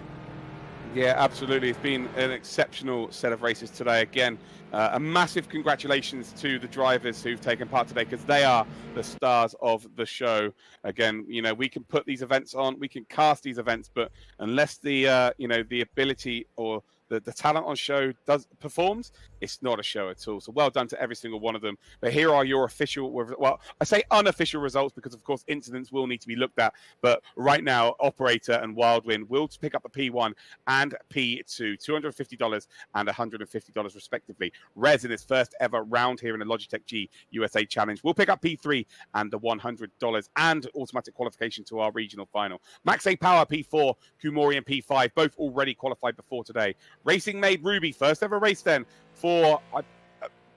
Yeah, absolutely. It's been an exceptional set of races today. Again, a massive congratulations to the drivers who've taken part today because they are the stars of the show. Again, you know, we can put these events on, we can cast these events, but unless the, you know, the ability or the talent on show performs, it's not a show at all. So well done to every single one of them. But here are your official, well, I say unofficial results because, of course, incidents will need to be looked at. But right now, Operator and Wildwin will pick up the P1 and P2, $250 and $150 respectively. Rez in his first ever round here in the Logitech G USA Challenge will pick up P3 and the $100 and automatic qualification to our regional final. Max A Power P4, Kumori and P5, both already qualified before today. Racing Made Ruby, first ever race then for,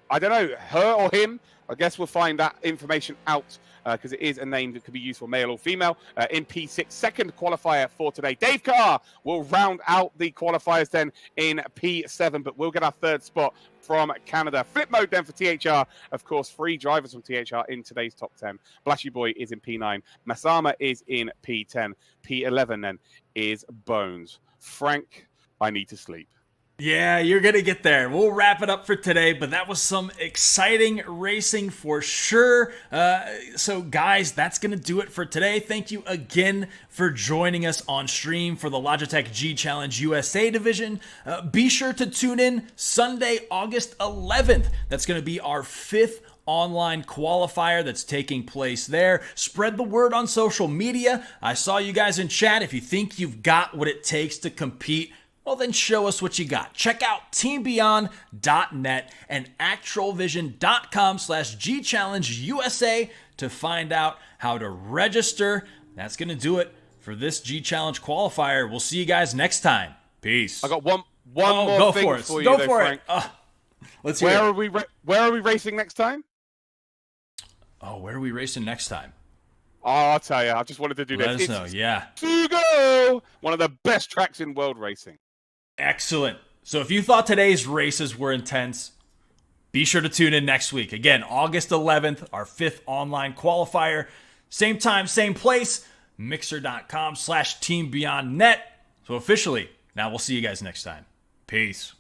I don't know, her or him. I guess we'll find that information out because it is a name that could be used for male or female. In P6, second qualifier for today. Dave Carr will round out the qualifiers then in P7, but we'll get our third spot from Canada. Flip mode then for THR. Of course, 3 drivers from THR in today's top 10. Blashy Boy is in P9. Masama is in P10. P11 then is Bones. Frank, I need to sleep. Yeah, you're going to get there. We'll wrap it up for today, but that was some exciting racing for sure. So guys, that's going to do it for today. Thank you again for joining us on stream for the Logitech G Challenge USA division. Be sure to tune in Sunday, August 11th. That's going to be our 5th online qualifier that's taking place there. Spread the word on social media. I saw you guys in chat. If you think you've got what it takes to compete, well, then show us what you got. Check out teambeyond.net and actualvision.com/GChallengeUSA to find out how to register. That's going to do it for this G Challenge qualifier. We'll see you guys next time. Peace. I got one more thing for you, Frank. Let's hear it. Where are we racing next time? Oh, where are we racing next time? Oh, I'll tell you. I just wanted to do Let this. us know, yeah. To go! One of the best tracks in world racing. Excellent. So if you thought today's races were intense, be sure to tune in next week. Again, August 11th, our 5th online qualifier. Same time, same place, mixer.com/teambeyondnet. So officially, now we'll see you guys next time. Peace.